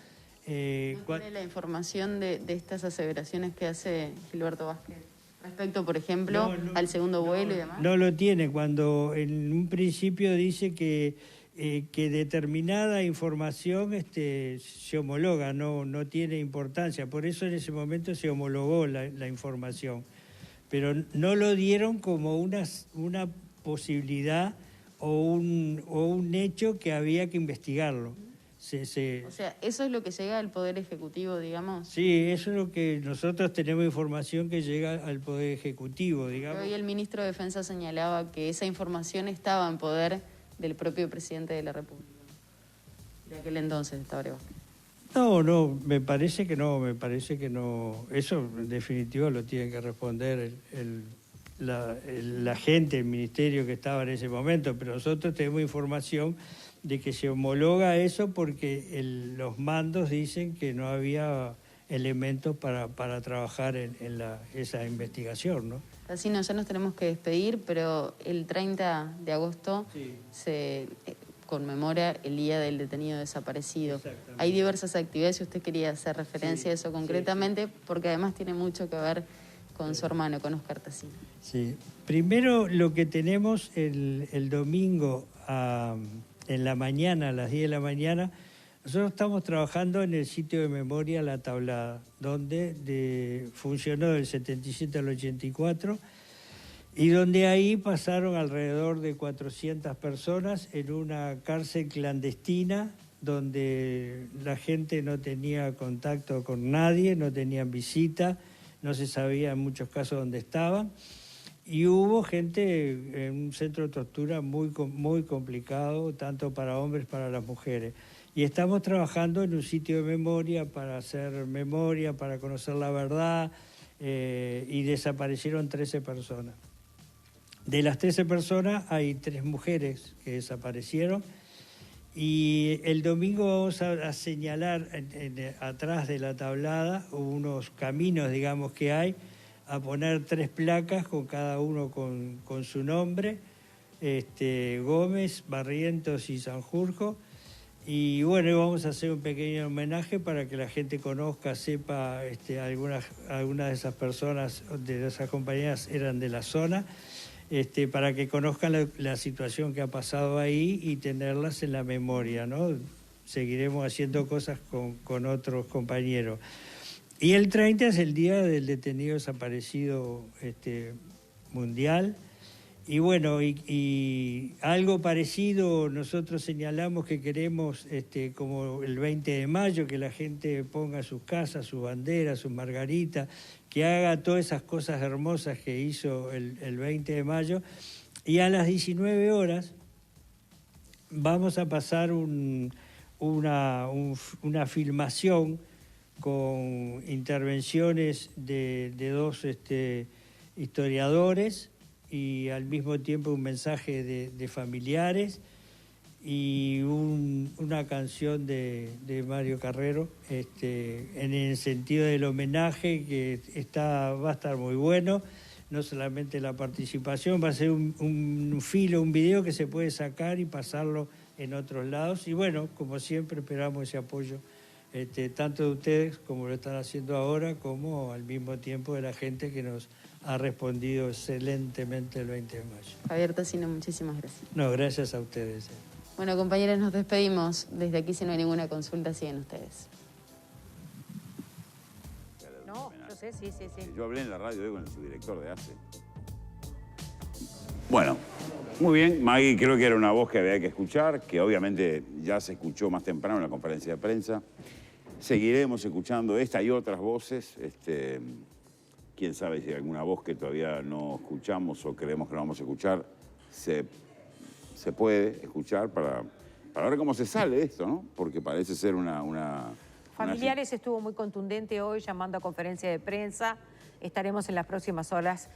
¿No tiene la información de estas aseveraciones que hace Gilberto Vázquez respecto, por ejemplo, al segundo vuelo y demás? No lo tiene, cuando en un principio dice que determinada información se homologa, no tiene importancia, por eso en ese momento se homologó la información, pero no lo dieron como una posibilidad o un hecho que había que investigarlo. O sea, ¿eso es lo que llega al Poder Ejecutivo, digamos? Sí, eso es lo que nosotros tenemos información que llega al Poder Ejecutivo, digamos. Hoy el ministro de Defensa señalaba que esa información estaba en poder del propio presidente de la República, de aquel entonces, Tabaré Vázquez. No, me parece que no. Eso en definitiva lo tiene que responder la gente, el ministerio que estaba en ese momento, pero nosotros tenemos información de que se homologa eso porque los mandos dicen que no había elementos para trabajar en esa investigación, ¿no? Así ya nos tenemos que despedir, pero el 30 de agosto se conmemora el Día del Detenido Desaparecido. Hay diversas actividades, si usted quería hacer referencia a eso concretamente, porque además tiene mucho que ver con su hermano, con Oscar Tassino. Sí, primero lo que tenemos el domingo en la mañana, a las 10 de la mañana, nosotros estamos trabajando en el sitio de memoria La Tablada, donde funcionó del 77 al 84 y donde ahí pasaron alrededor de 400 personas en una cárcel clandestina donde la gente no tenía contacto con nadie, no tenían visita, no se sabía en muchos casos dónde estaban. Y hubo gente en un centro de tortura muy complicado, tanto para hombres como para las mujeres. Y estamos trabajando en un sitio de memoria para hacer memoria, para conocer la verdad, y desaparecieron 13 personas. De las 13 personas hay 3 mujeres que desaparecieron. Y el domingo vamos a señalar atrás de La Tablada unos caminos, digamos, que hay, a poner 3 placas con cada uno con su nombre, Gómez, Barrientos y Sanjurjo. Y bueno, vamos a hacer un pequeño homenaje para que la gente conozca, sepa, algunas de esas personas, de esas compañías eran de la zona, para que conozcan la situación que ha pasado ahí y tenerlas en la memoria, ¿no? Seguiremos haciendo cosas con otros compañeros. Y el 30 es el Día del Detenido Desaparecido mundial. Y bueno, y algo parecido nosotros señalamos que queremos, como el 20 de mayo, que la gente ponga sus casas, sus banderas, sus margaritas, que haga todas esas cosas hermosas que hizo el 20 de mayo. Y a las 19 horas vamos a pasar una filmación con intervenciones de 2 historiadores y al mismo tiempo un mensaje de familiares y una canción de Mario Carrero, en el sentido del homenaje que va a estar muy bueno, no solamente la participación, va a ser un video que se puede sacar y pasarlo en otros lados. Y bueno, como siempre esperamos ese apoyo, tanto de ustedes como lo están haciendo ahora, como al mismo tiempo de la gente que nos ha respondido excelentemente el 20 de mayo. Javier Tassino, muchísimas gracias. No, gracias a ustedes. Bueno, compañeros, nos despedimos. Desde aquí, si no hay ninguna consulta, siguen ustedes. No, yo sé, sí. Yo hablé en la radio con el subdirector de ACE. Bueno, muy bien. Maggie creo que era una voz que había que escuchar, que obviamente ya se escuchó más temprano en la conferencia de prensa. Seguiremos escuchando esta y otras voces. Quién sabe si hay alguna voz que todavía no escuchamos o creemos que no vamos a escuchar. Se puede escuchar para para ver cómo se sale de esto, ¿no? Porque parece ser Familiares estuvo muy contundente hoy, llamando a conferencia de prensa. Estaremos en las próximas horas,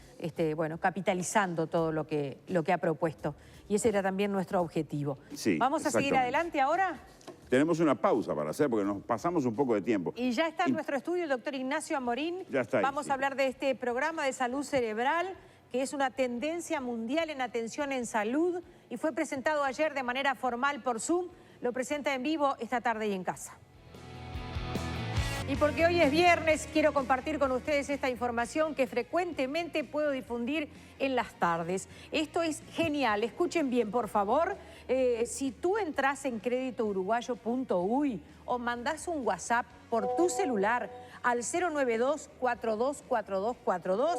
bueno, capitalizando todo lo que ha propuesto. Y ese era también nuestro objetivo. Sí, ¿Vamos a seguir adelante ahora? Tenemos una pausa para hacer porque nos pasamos un poco de tiempo. Y ya está en nuestro estudio el doctor Ignacio Amorín. Ya está ahí, Vamos a hablar de este programa de salud cerebral, que es una tendencia mundial en atención en salud y fue presentado ayer de manera formal por Zoom. Lo presenta en vivo esta tarde y en casa. Y porque hoy es viernes, quiero compartir con ustedes esta información que frecuentemente puedo difundir en las tardes. Esto es genial, escuchen bien, por favor. Si tú entras en creditouruguayo.uy o mandás un WhatsApp por tu celular al 092-424242,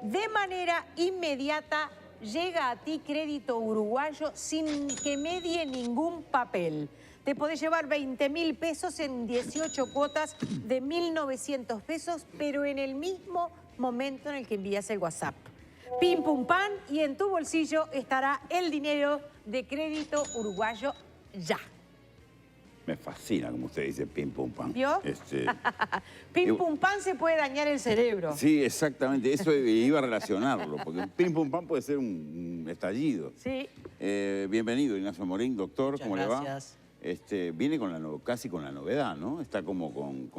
de manera inmediata llega a ti Crédito Uruguayo sin que medie ningún papel. Te podés llevar 20.000 pesos en 18 cuotas de 1.900 pesos, pero en el mismo momento en el que envías el WhatsApp. Pim, pum, pan, y en tu bolsillo estará el dinero de Crédito Uruguayo ya. Me fascina como usted dice pim, pum, pan. ¿Vio? Pim, pum, pan se puede dañar el cerebro. Sí, exactamente. Eso iba a relacionarlo, porque pim, pum, pan puede ser un estallido. Sí. Bienvenido, Ignacio Amorín, doctor. Muchas ¿Cómo gracias. le va? Viene con casi con la novedad, ¿no? Está como un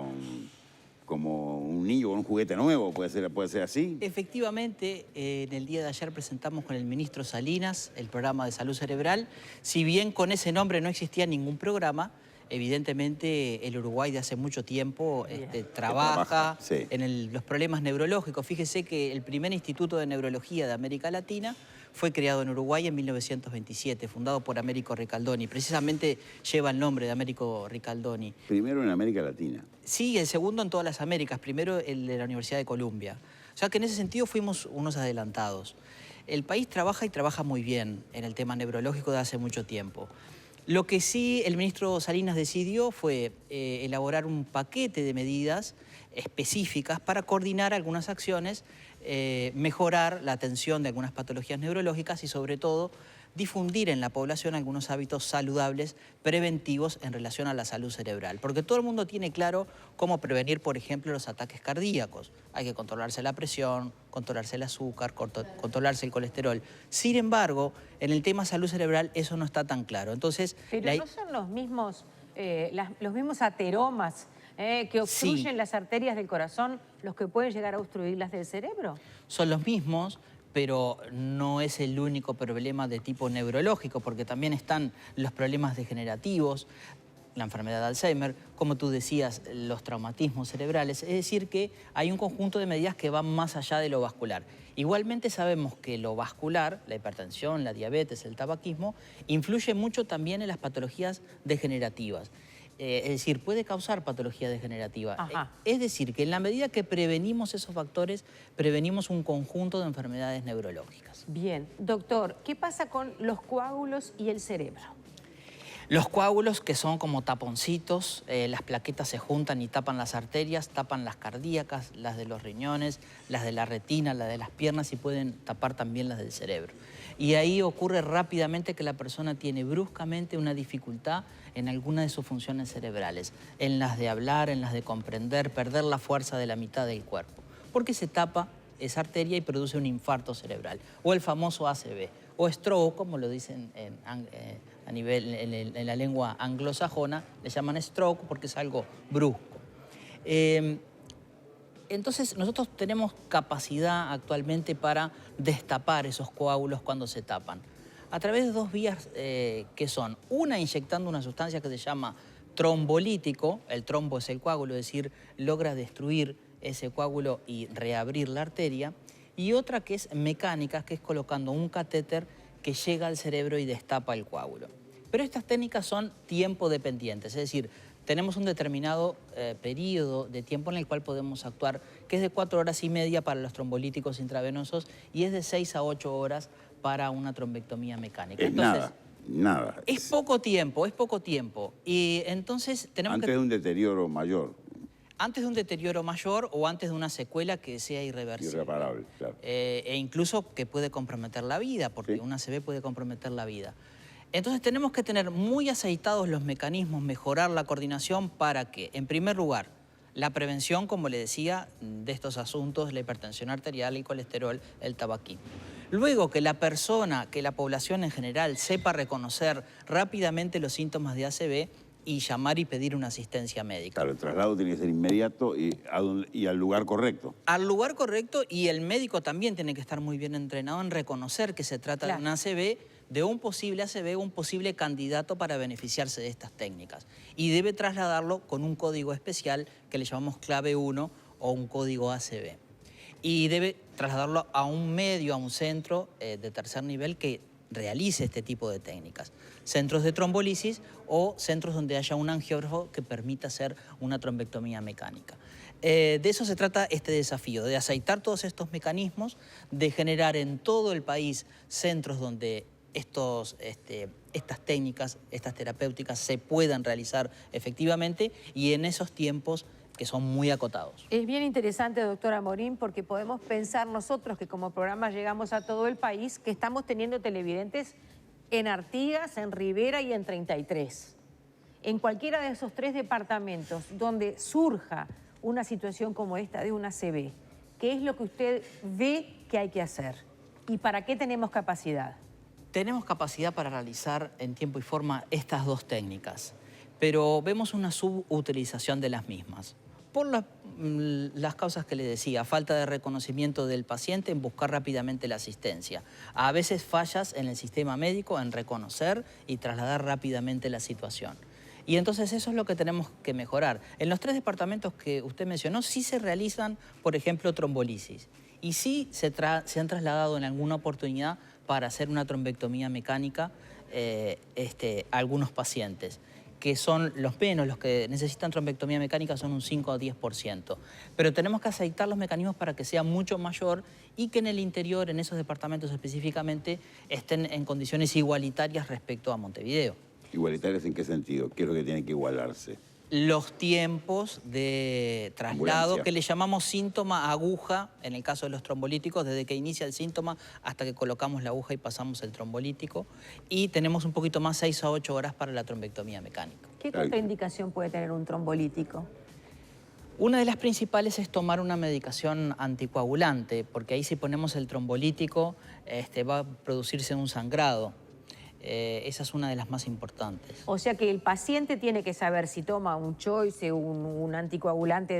niño con un juguete nuevo, puede ser así. Efectivamente, en el día de ayer presentamos con el ministro Salinas el programa de salud cerebral. Si bien con ese nombre no existía ningún programa, evidentemente el Uruguay de hace mucho tiempo trabaja sí, en los problemas neurológicos. Fíjese que el primer instituto de neurología de América Latina fue creado en Uruguay en 1927, fundado por Américo Ricaldoni. Precisamente lleva el nombre de Américo Ricaldoni. Primero en América Latina. Sí, el segundo en todas las Américas, primero el de la Universidad de Columbia. O sea que en ese sentido fuimos unos adelantados. El país trabaja y trabaja muy bien en el tema neurológico de hace mucho tiempo. Lo que sí el ministro Salinas decidió fue elaborar un paquete de medidas específicas para coordinar algunas acciones, mejorar la atención de algunas patologías neurológicas y sobre todo difundir en la población algunos hábitos saludables preventivos en relación a la salud cerebral. Porque todo el mundo tiene claro cómo prevenir, por ejemplo, los ataques cardíacos. Hay que controlarse la presión, controlarse el azúcar, controlarse el colesterol. Sin embargo, en el tema salud cerebral eso no está tan claro. Entonces, pero no son los mismos ateromas que obstruyen las arterias del corazón los que pueden llegar a obstruir las del cerebro. Son los mismos, pero no es el único problema de tipo neurológico, porque también están los problemas degenerativos, la enfermedad de Alzheimer, como tú decías, los traumatismos cerebrales. Es decir, que hay un conjunto de medidas que van más allá de lo vascular. Igualmente sabemos que lo vascular, la hipertensión, la diabetes, el tabaquismo, influye mucho también en las patologías degenerativas. Es decir, puede causar patología degenerativa. Ajá. Es decir, que en la medida que prevenimos esos factores, prevenimos un conjunto de enfermedades neurológicas. Bien. Doctor, ¿qué pasa con los coágulos y el cerebro? Los coágulos, que son como taponcitos, las plaquetas se juntan y tapan las arterias, tapan las cardíacas, las de los riñones, las de la retina, las de las piernas y pueden tapar también las del cerebro. Y ahí ocurre rápidamente que la persona tiene bruscamente una dificultad en alguna de sus funciones cerebrales, en las de hablar, en las de comprender, perder la fuerza de la mitad del cuerpo, porque se tapa esa arteria y produce un infarto cerebral, o el famoso ACV, o stroke, como lo dicen en la lengua anglosajona, le llaman stroke porque es algo brusco. Entonces nosotros tenemos capacidad actualmente para destapar esos coágulos cuando se tapan, a través de dos vías que son, una inyectando una sustancia que se llama trombolítico, el trombo es el coágulo, es decir, logra destruir ese coágulo y reabrir la arteria, y otra que es mecánica, que es colocando un catéter que llega al cerebro y destapa el coágulo. Pero estas técnicas son tiempo dependientes, es decir, tenemos un determinado periodo de tiempo en el cual podemos actuar, que es de 4 horas y media para los trombolíticos intravenosos y es de 6 a 8 horas para una trombectomía mecánica. Entonces, nada. Es poco tiempo, es poco tiempo. Y entonces tenemos antes de un deterioro mayor. Antes de un deterioro mayor o antes de una secuela que sea irreversible. Irreparable, claro. E incluso que puede comprometer la vida, porque una ACV puede comprometer la vida. Entonces tenemos que tener muy aceitados los mecanismos, mejorar la coordinación para que, en primer lugar, la prevención, como le decía, de estos asuntos, la hipertensión arterial, el colesterol, el tabaquismo. Luego que la persona, que la población en general sepa reconocer rápidamente los síntomas de ACV y llamar y pedir una asistencia médica. Claro, el traslado tiene que ser inmediato y al lugar correcto. Al lugar correcto, y el médico también tiene que estar muy bien entrenado en reconocer que se trata de un ACV, de un posible ACV, un posible candidato para beneficiarse de estas técnicas. Y debe trasladarlo con un código especial que le llamamos clave 1 o un código ACV. Y debe trasladarlo a un medio, a un centro de tercer nivel que realice este tipo de técnicas. Centros de trombolisis o centros donde haya un angiógrafo que permita hacer una trombectomía mecánica. De eso se trata este desafío, de aceitar todos estos mecanismos, de generar en todo el país centros donde estas técnicas, estas terapéuticas se puedan realizar efectivamente y en esos tiempos que son muy acotados. Es bien interesante, doctora Morín, porque podemos pensar nosotros que como programa llegamos a todo el país, que estamos teniendo televidentes en Artigas, en Rivera y en 33. En cualquiera de esos 3 departamentos donde surja una situación como esta de una ACV, ¿qué es lo que usted ve que hay que hacer? ¿Y para qué tenemos capacidad? Tenemos capacidad para realizar en tiempo y forma estas 2 técnicas, pero vemos una subutilización de las mismas. Por las causas que le decía, falta de reconocimiento del paciente en buscar rápidamente la asistencia. A veces fallas en el sistema médico en reconocer y trasladar rápidamente la situación. Y entonces eso es lo que tenemos que mejorar. En los 3 departamentos que usted mencionó sí se realizan, por ejemplo, trombolisis. Y sí se han trasladado en alguna oportunidad para hacer una trombectomía mecánica a algunos pacientes, que son los menos, los que necesitan trombectomía mecánica son un 5 o 10%. Pero tenemos que aceitar los mecanismos para que sea mucho mayor y que en el interior, en esos departamentos específicamente, estén en condiciones igualitarias respecto a Montevideo. ¿Igualitarias en qué sentido? ¿Qué es lo que tiene que igualarse? Los tiempos de traslado, Ambulancia. que le llamamos síntoma aguja, en el caso de los trombolíticos, desde que inicia el síntoma hasta que colocamos la aguja y pasamos el trombolítico. Y tenemos un poquito más, 6 a 8 horas para la trombectomía mecánica. ¿Qué contraindicación puede tener un trombolítico? Una de las principales es tomar una medicación anticoagulante, porque ahí si ponemos el trombolítico va a producirse un sangrado. Esa es una de las más importantes. O sea que el paciente tiene que saber si toma un choice, un anticoagulante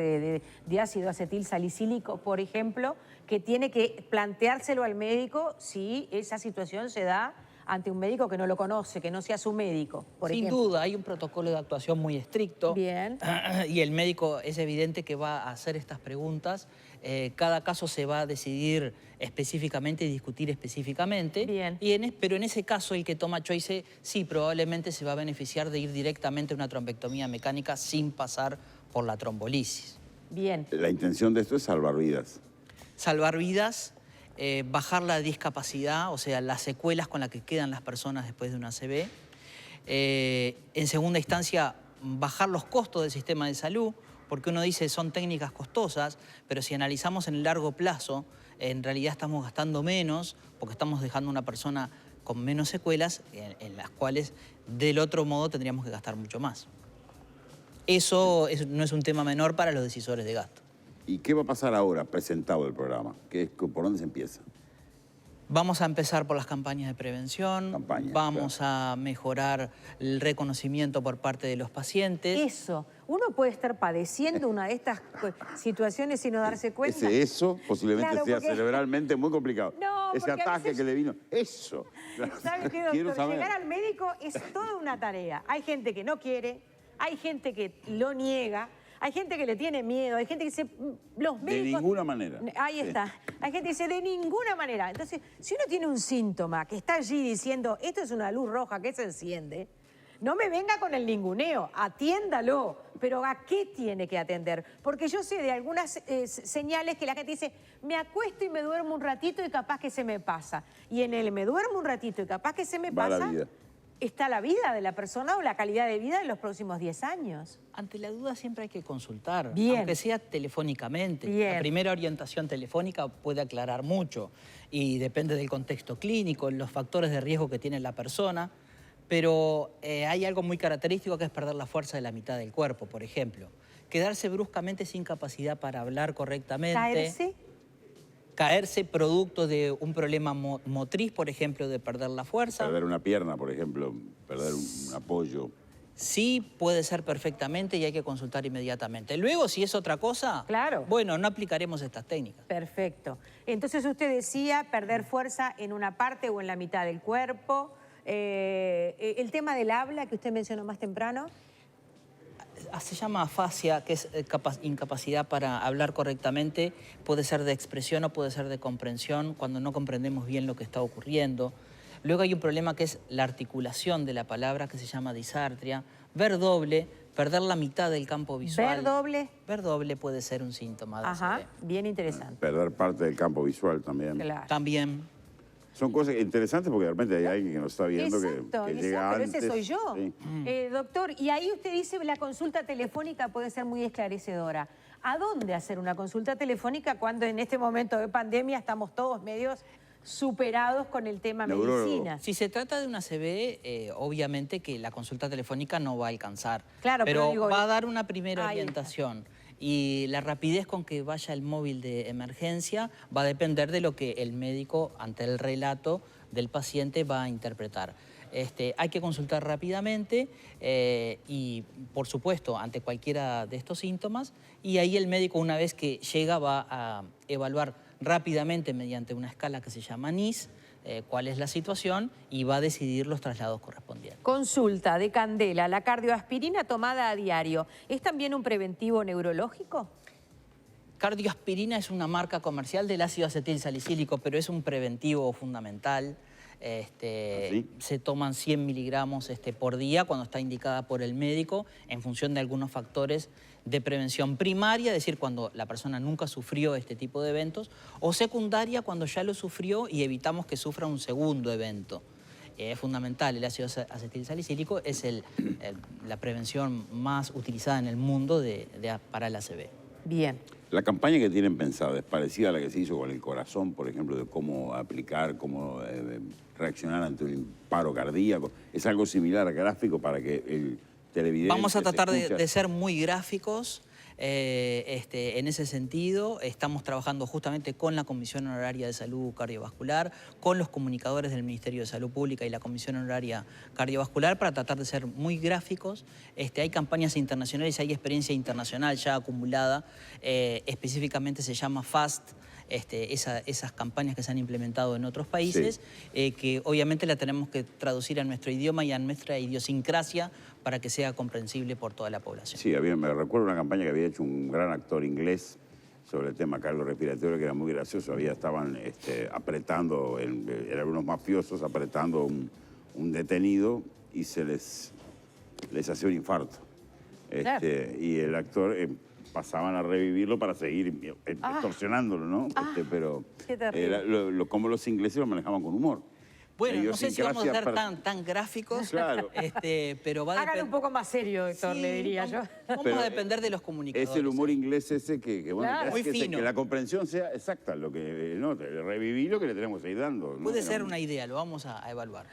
de ácido acetil salicílico, por ejemplo, que tiene que planteárselo al médico si esa situación se da ante un médico que no lo conoce, que no sea su médico, por ejemplo. Sin duda, hay un protocolo de actuación muy estricto. Bien. Y el médico es evidente que va a hacer estas preguntas. Cada caso se va a decidir específicamente y discutir específicamente. Bien. Pero en ese caso, el que toma choice, sí, probablemente se va a beneficiar de ir directamente a una trombectomía mecánica sin pasar por la trombolisis. Bien. La intención de esto es salvar vidas. Salvar vidas, bajar la discapacidad, o sea, las secuelas con las que quedan las personas después de una ACV. En segunda instancia, bajar los costos del sistema de salud, porque uno dice son técnicas costosas, pero si analizamos en el largo plazo, en realidad estamos gastando menos, porque estamos dejando a una persona con menos secuelas, en las cuales del otro modo tendríamos que gastar mucho más. Eso no es un tema menor para los decisores de gasto. ¿Y qué va a pasar ahora, presentado el programa? ¿Por dónde se empieza? Vamos a empezar por las campañas de prevención, vamos a mejorar el reconocimiento por parte de los pacientes. Eso, uno puede estar padeciendo una de estas situaciones sin no darse cuenta. Eso posiblemente Claro, sea porque- cerebralmente muy complicado. No, ese porque a ataque veces- que le vino, eso. ¿Sabe qué, Quiero doctor? saber. Llegar al médico es toda una tarea. Hay gente que no quiere, hay gente que lo niega, hay gente que le tiene miedo, hay gente que dice, los De médicos... ninguna manera. Ahí Sí. está. Hay gente que dice, de ninguna manera. Entonces, si uno tiene un síntoma que está allí diciendo, esto es una luz roja que se enciende, no me venga con el ninguneo, atiéndalo. Pero ¿a qué tiene que atender? Porque yo sé de algunas señales que la gente dice, me acuesto y me duermo un ratito y capaz que se me pasa. Y en el me duermo un ratito y capaz que se me Va la pasa, vida. está la vida de la persona o la calidad de vida en los próximos 10 años. Ante la duda siempre hay que consultar, Bien. aunque sea telefónicamente. Bien. La primera orientación telefónica puede aclarar mucho y depende del contexto clínico, los factores de riesgo que tiene la persona, pero hay algo muy característico que es perder la fuerza de la mitad del cuerpo, por ejemplo. Quedarse bruscamente sin capacidad para hablar correctamente. ¿Caerse? Caerse producto de un problema motriz, por ejemplo, de perder la fuerza. Perder una pierna, por ejemplo, perder un apoyo. Sí, puede ser perfectamente y hay que consultar inmediatamente. Luego, si es otra cosa, claro, bueno, no aplicaremos estas técnicas. Perfecto. Entonces usted decía perder fuerza en una parte o en la mitad del cuerpo. El tema del habla que usted mencionó más temprano. Se llama afasia, que es incapacidad para hablar correctamente. Puede ser de expresión o puede ser de comprensión, cuando no comprendemos bien lo que está ocurriendo. Luego hay un problema que es la articulación de la palabra, que se llama disartria. Ver doble, perder la mitad del campo visual. ¿Ver doble? Ver doble puede ser un síntoma de Ajá, ACV. bien interesante. Perder parte del campo visual también. Claro. También. Son cosas interesantes porque de repente hay alguien que nos está viendo que llega pero antes. ese soy yo. Sí. Doctor, y ahí usted dice la consulta telefónica puede ser muy esclarecedora. ¿A dónde hacer una consulta telefónica cuando en este momento de pandemia estamos todos medios superados con el tema medicina? Si se trata de una ACV, obviamente que la consulta telefónica no va a alcanzar. Claro, pero digo, va a dar una primera ahí orientación. Y la rapidez con que vaya el móvil de emergencia va a depender de lo que el médico, ante el relato del paciente, va a interpretar. Hay que consultar rápidamente y, por supuesto, ante cualquiera de estos síntomas. Y ahí el médico, una vez que llega, va a evaluar rápidamente mediante una escala que se llama NIS, cuál es la situación y va a decidir los traslados correspondientes. Consulta de Candela, la cardioaspirina tomada a diario, ¿es también un preventivo neurológico? Cardioaspirina es una marca comercial del ácido acetilsalicílico, pero es un preventivo fundamental. Se toman 100 miligramos por día cuando está indicada por el médico en función de algunos factores de prevención primaria, es decir, cuando la persona nunca sufrió este tipo de eventos, o secundaria, cuando ya lo sufrió y evitamos que sufra un segundo evento. Es fundamental, el ácido acetilsalicílico es la prevención más utilizada en el mundo para el ACV. Bien. La campaña que tienen pensada es parecida a la que se hizo con el corazón, por ejemplo, de cómo aplicar, cómo reaccionar ante un paro cardíaco. ¿Es algo similar, gráfico, para que el televidente... Vamos a tratar de ser muy gráficos en ese sentido. Estamos trabajando justamente con la Comisión Honoraria de Salud Cardiovascular, con los comunicadores del Ministerio de Salud Pública y la Comisión Honoraria Cardiovascular para tratar de ser muy gráficos. Hay campañas internacionales, hay experiencia internacional ya acumulada, específicamente se llama FAST, esas campañas que se han implementado en otros países, que obviamente la tenemos que traducir a nuestro idioma y a nuestra idiosincrasia para que sea comprensible por toda la población. Sí, me recuerdo una campaña que había hecho un gran actor inglés sobre el tema cardiorrespiratorio, que era muy gracioso. Estaban apretando, eran unos mafiosos apretando un detenido y les hacía un infarto. Claro. Y el actor... pasaban a revivirlo para seguir extorsionándolo, ¿no? Pero como los ingleses lo manejaban con humor. Bueno, no sé si vamos a ser tan gráficos, claro. Pero va a Hágalo un poco más serio, doctor, le diría yo. Vamos a depender de los comunicadores. Es el humor inglés ese que Claro. hace Muy fino. que la comprensión sea exacta, reviví lo que le tenemos que ir dando. ¿no? Puede ser una idea, lo vamos a evaluar.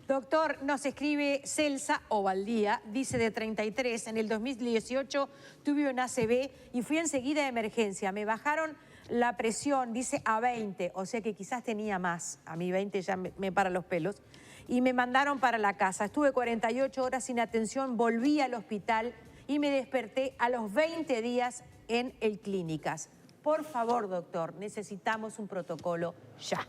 Doctor, nos escribe Celsa Ovaldía, dice de 33, en el 2018 tuve un ACV y fui enseguida a emergencia. Me bajaron la presión, dice a 20, o sea que quizás tenía más. A mí 20 ya me para los pelos. Y me mandaron para la casa. Estuve 48 horas sin atención, volví al hospital y me desperté a los 20 días en el Clínicas. Por favor, doctor, necesitamos un protocolo ya.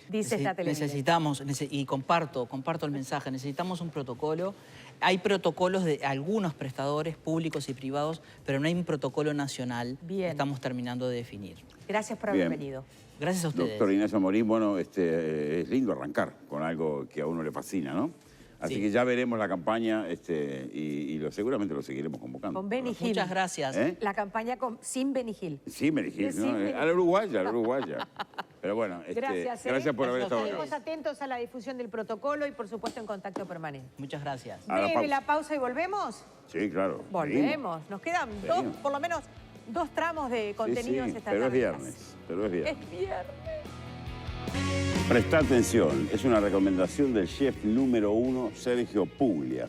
Dice esta televisión. Necesitamos, y comparto el mensaje, necesitamos un protocolo. Hay protocolos de algunos prestadores públicos y privados, pero no hay un protocolo nacional. Bien. Estamos terminando de definir. Gracias por haber venido. Gracias a ustedes. Doctor Ignacio Morín, bueno, es lindo arrancar con algo que a uno le fascina, ¿no? Así que ya veremos la campaña y seguramente lo seguiremos convocando. Con Benny Hill. Muchas gracias. La campaña sin Benny Hill. Sin Benny Hill, Sin ¿no? Benny A la uruguaya. Pero bueno, gracias por haber estado acá. Estaremos atentos a la difusión del protocolo y, por supuesto, en contacto permanente. Muchas gracias. Breve la pausa y volvemos. Sí, claro. Volvemos. Nos quedan por lo menos dos tramos de contenidos esta tarde. Pero es viernes. Es viernes. Presta atención, es una recomendación del chef número 1, Sergio Puglia.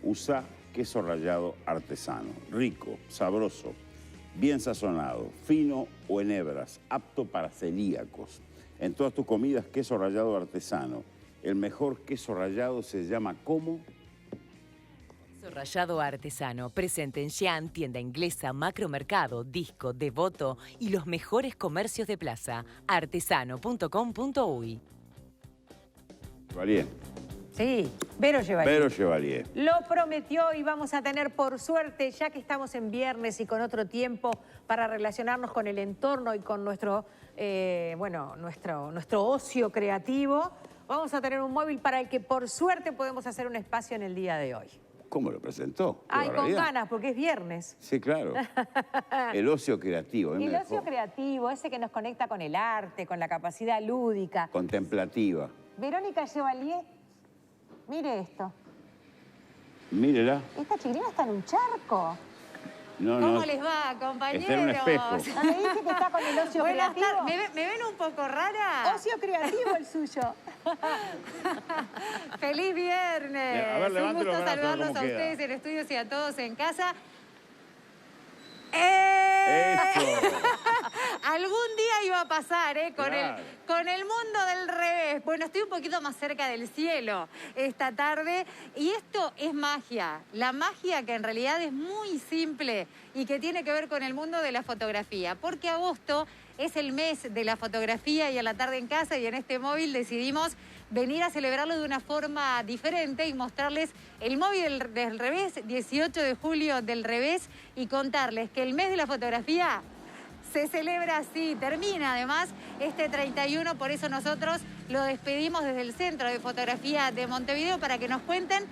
Usa queso rallado artesano, rico, sabroso, bien sazonado, fino o en hebras, apto para celíacos. En todas tus comidas, queso rallado artesano. El mejor queso rallado se llama ¿cómo? Queso rallado artesano, presente en Xi'an, tienda inglesa, macromercado, Disco, Devoto y los mejores comercios de plaza. artesano.com.uy. Chevalier. Sí, Vero Chevalier. Vero Chevalier. Lo prometió y vamos a tener, por suerte, ya que estamos en viernes y con otro tiempo para relacionarnos con el entorno y con nuestro ocio creativo, vamos a tener un móvil para el que, por suerte, podemos hacer un espacio en el día de hoy. ¿Cómo lo presentó? Ay, con ganas, porque es viernes. Sí, claro. El ocio creativo. El ocio creativo, ese que nos conecta con el arte, con la capacidad lúdica. Contemplativa. Verónica Chevalier, mire esto. Mírela. Esta chiquilina está en un charco. No, ¿Cómo les va, compañeros? Está en un espejo. ¿No le dije que está con el ocio Buenas creativo? tardes. ¿Me ven un poco rara? Ocio creativo el suyo. ¡Feliz viernes! A ver, levante un los gusto brazos, saludarlos ¿cómo a queda? ustedes en estudios y a todos en casa. Eso. Algún día iba a pasar, Claro. con el mundo del revés. Bueno, estoy un poquito más cerca del cielo esta tarde y esto es magia. La magia que en realidad es muy simple y que tiene que ver con el mundo de la fotografía. Porque agosto es el mes de la fotografía y a la tarde en casa y en este móvil decidimos venir a celebrarlo de una forma diferente y mostrarles el móvil del revés, 18 de julio del revés, y contarles que el mes de la fotografía se celebra así, termina además este 31, por eso nosotros lo despedimos desde el Centro de Fotografía de Montevideo para que nos cuenten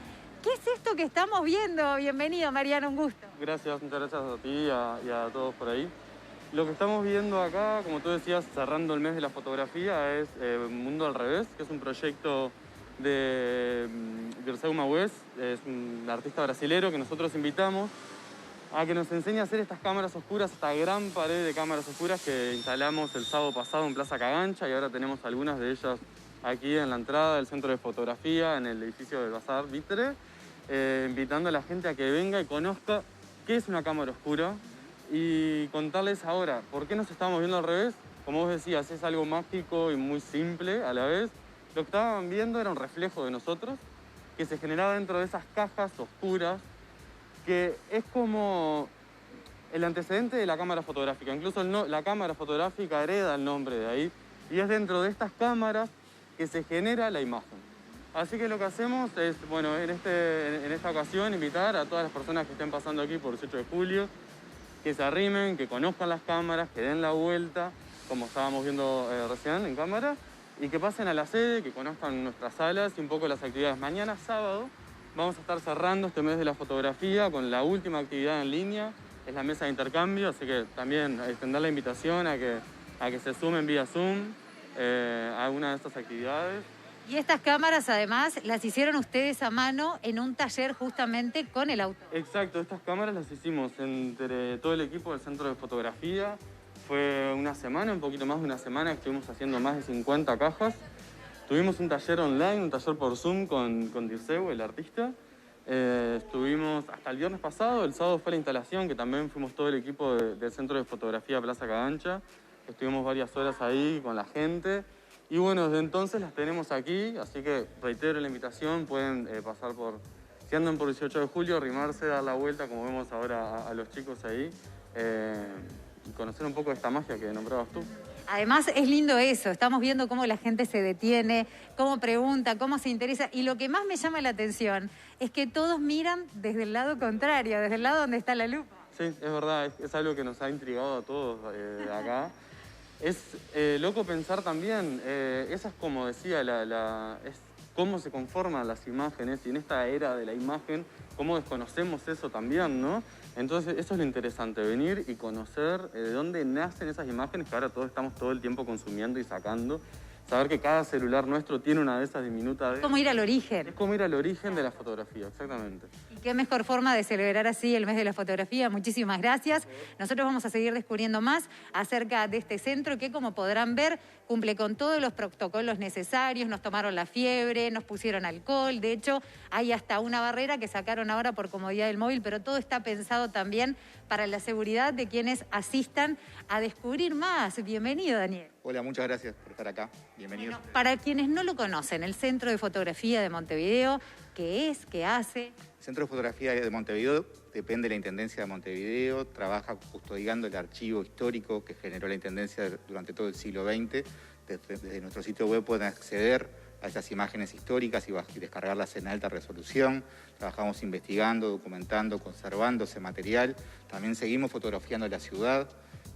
qué es esto que estamos viendo. Bienvenido, Mariano, un gusto. Gracias, muchas gracias a ti y a todos por ahí. Lo que estamos viendo acá, como tú decías, cerrando el mes de la fotografía, es Mundo al Revés, que es un proyecto de Dirceu Maués, es un artista brasilero que nosotros invitamos a que nos enseñe a hacer estas cámaras oscuras, esta gran pared de cámaras oscuras que instalamos el sábado pasado en Plaza Cagancha y ahora tenemos algunas de ellas aquí en la entrada del Centro de Fotografía, en el edificio del Bazar Vitre, invitando a la gente a que venga y conozca qué es una cámara oscura y contarles ahora por qué nos estamos viendo al revés. Como vos decías, es algo mágico y muy simple a la vez. Lo que estaban viendo era un reflejo de nosotros que se generaba dentro de esas cajas oscuras, que es como el antecedente de la cámara fotográfica. Incluso la cámara fotográfica hereda el nombre de ahí. Y es dentro de estas cámaras que se genera la imagen. Así que lo que hacemos es, bueno, en esta ocasión invitar a todas las personas que estén pasando aquí por 18 de julio, que se arrimen, que conozcan las cámaras, que den la vuelta, como estábamos viendo recién en cámara, y que pasen a la sede, que conozcan nuestras salas y un poco las actividades. Mañana sábado vamos a estar cerrando este mes de la fotografía con la última actividad en línea, es la mesa de intercambio, así que también extender la invitación a que se sumen vía Zoom a una de estas actividades. Y estas cámaras, además, las hicieron ustedes a mano en un taller justamente con el autor. Exacto, estas cámaras las hicimos entre todo el equipo del Centro de Fotografía. Fue una semana, un poquito más de una semana, que estuvimos haciendo más de 50 cajas. Tuvimos un taller online, un taller por Zoom con Dirceu, el artista. Estuvimos hasta el viernes pasado, el sábado fue la instalación, que también fuimos todo el equipo del Centro de Fotografía Plaza Cagancha. Estuvimos varias horas ahí con la gente. Y bueno, desde entonces las tenemos aquí, así que reitero la invitación, pueden pasar si andan por 18 de julio, arrimarse, dar la vuelta, como vemos ahora a los chicos ahí, y conocer un poco de esta magia que nombrabas tú. Además, es lindo eso, estamos viendo cómo la gente se detiene, cómo pregunta, cómo se interesa, y lo que más me llama la atención es que todos miran desde el lado contrario, desde el lado donde está la lupa. Sí, es verdad, es algo que nos ha intrigado a todos acá. Es loco pensar también, esa es como decía, es cómo se conforman las imágenes y en esta era de la imagen, cómo desconocemos eso también, ¿no? Entonces eso es lo interesante, venir y conocer de dónde nacen esas imágenes que ahora todos estamos todo el tiempo consumiendo y sacando. saber que cada celular nuestro tiene una de esas diminutas... Es como ir al origen. Es como ir al origen de la fotografía, exactamente. Y qué mejor forma de celebrar así el mes de la fotografía. Muchísimas gracias. Nosotros vamos a seguir descubriendo más acerca de este centro que, como podrán ver, cumple con todos los protocolos necesarios. Nos tomaron la fiebre, nos pusieron alcohol. De hecho, hay hasta una barrera que sacaron ahora por comodidad del móvil, pero todo está pensado también para la seguridad de quienes asistan a descubrir más. Bienvenido, Daniel. Hola, muchas gracias por estar acá. Bienvenidos. Bueno, para quienes no lo conocen, el Centro de Fotografía de Montevideo, ¿qué es? ¿Qué hace? El Centro de Fotografía de Montevideo depende de la Intendencia de Montevideo, trabaja custodiando el archivo histórico que generó la Intendencia durante todo el siglo XX. Desde nuestro sitio web pueden acceder a esas imágenes históricas y descargarlas en alta resolución. Trabajamos investigando, documentando, conservando ese material. También seguimos fotografiando la ciudad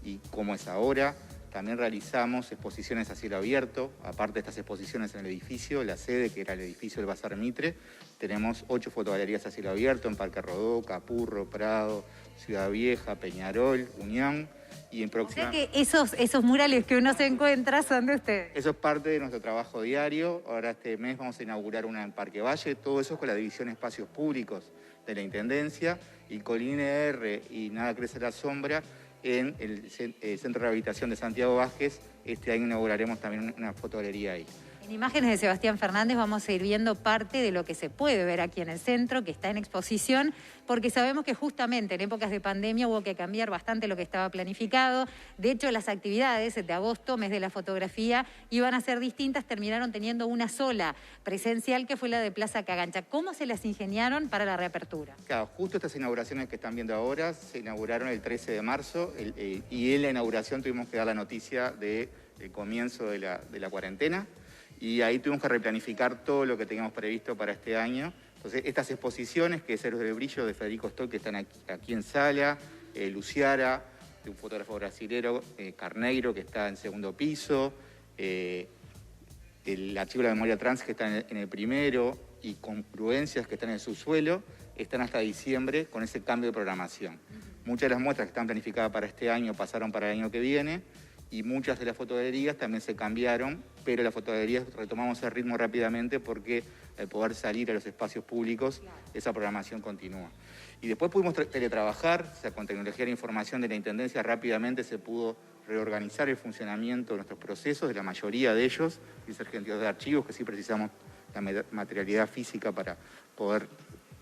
y cómo es ahora. También realizamos exposiciones a cielo abierto. Aparte de estas exposiciones en el edificio, la sede, que era el edificio del Bazar Mitre, tenemos 8 fotogalerías a cielo abierto en Parque Rodó, Capurro, Prado, Ciudad Vieja, Peñarol, Unión y en próxima... O sea que esos murales que uno se encuentra son de ustedes. Eso es parte de nuestro trabajo diario. Ahora este mes vamos a inaugurar una en Parque Valle. Todo eso es con la División de Espacios Públicos de la Intendencia y con INR y Nada Crece a la Sombra en el Centro de Rehabilitación de Santiago Vázquez. Este año inauguraremos también una fotogalería ahí. En imágenes de Sebastián Fernández vamos a ir viendo parte de lo que se puede ver aquí en el centro, que está en exposición, porque sabemos que justamente en épocas de pandemia hubo que cambiar bastante lo que estaba planificado. De hecho, las actividades de agosto, mes de la fotografía, iban a ser distintas, terminaron teniendo una sola presencial, que fue la de Plaza Cagancha. ¿Cómo se las ingeniaron para la reapertura? Claro, justo estas inauguraciones que están viendo ahora se inauguraron el 13 de marzo y en la inauguración tuvimos que dar la noticia del comienzo de la cuarentena. Y ahí tuvimos que replanificar todo lo que teníamos previsto para este año. Entonces, estas exposiciones, que es Héroes del Brillo de Federico Stoll, que están aquí en sala, Luciara, de un fotógrafo brasilero, Carneiro, que está en segundo piso, el Archivo de la Memoria Trans, que está en el primero, y Congruencias, que están en el subsuelo, están hasta diciembre con ese cambio de programación. Muchas de las muestras que están planificadas para este año pasaron para el año que viene, y muchas de las fotogalerías también se cambiaron, pero las fotogalerías retomamos el ritmo rápidamente porque al poder salir a los espacios públicos, esa programación continúa. Y después pudimos teletrabajar, o sea, con tecnología de la información de la Intendencia rápidamente se pudo reorganizar el funcionamiento de nuestros procesos, de la mayoría de ellos, y ser gente de archivos, que sí precisamos la materialidad física para poder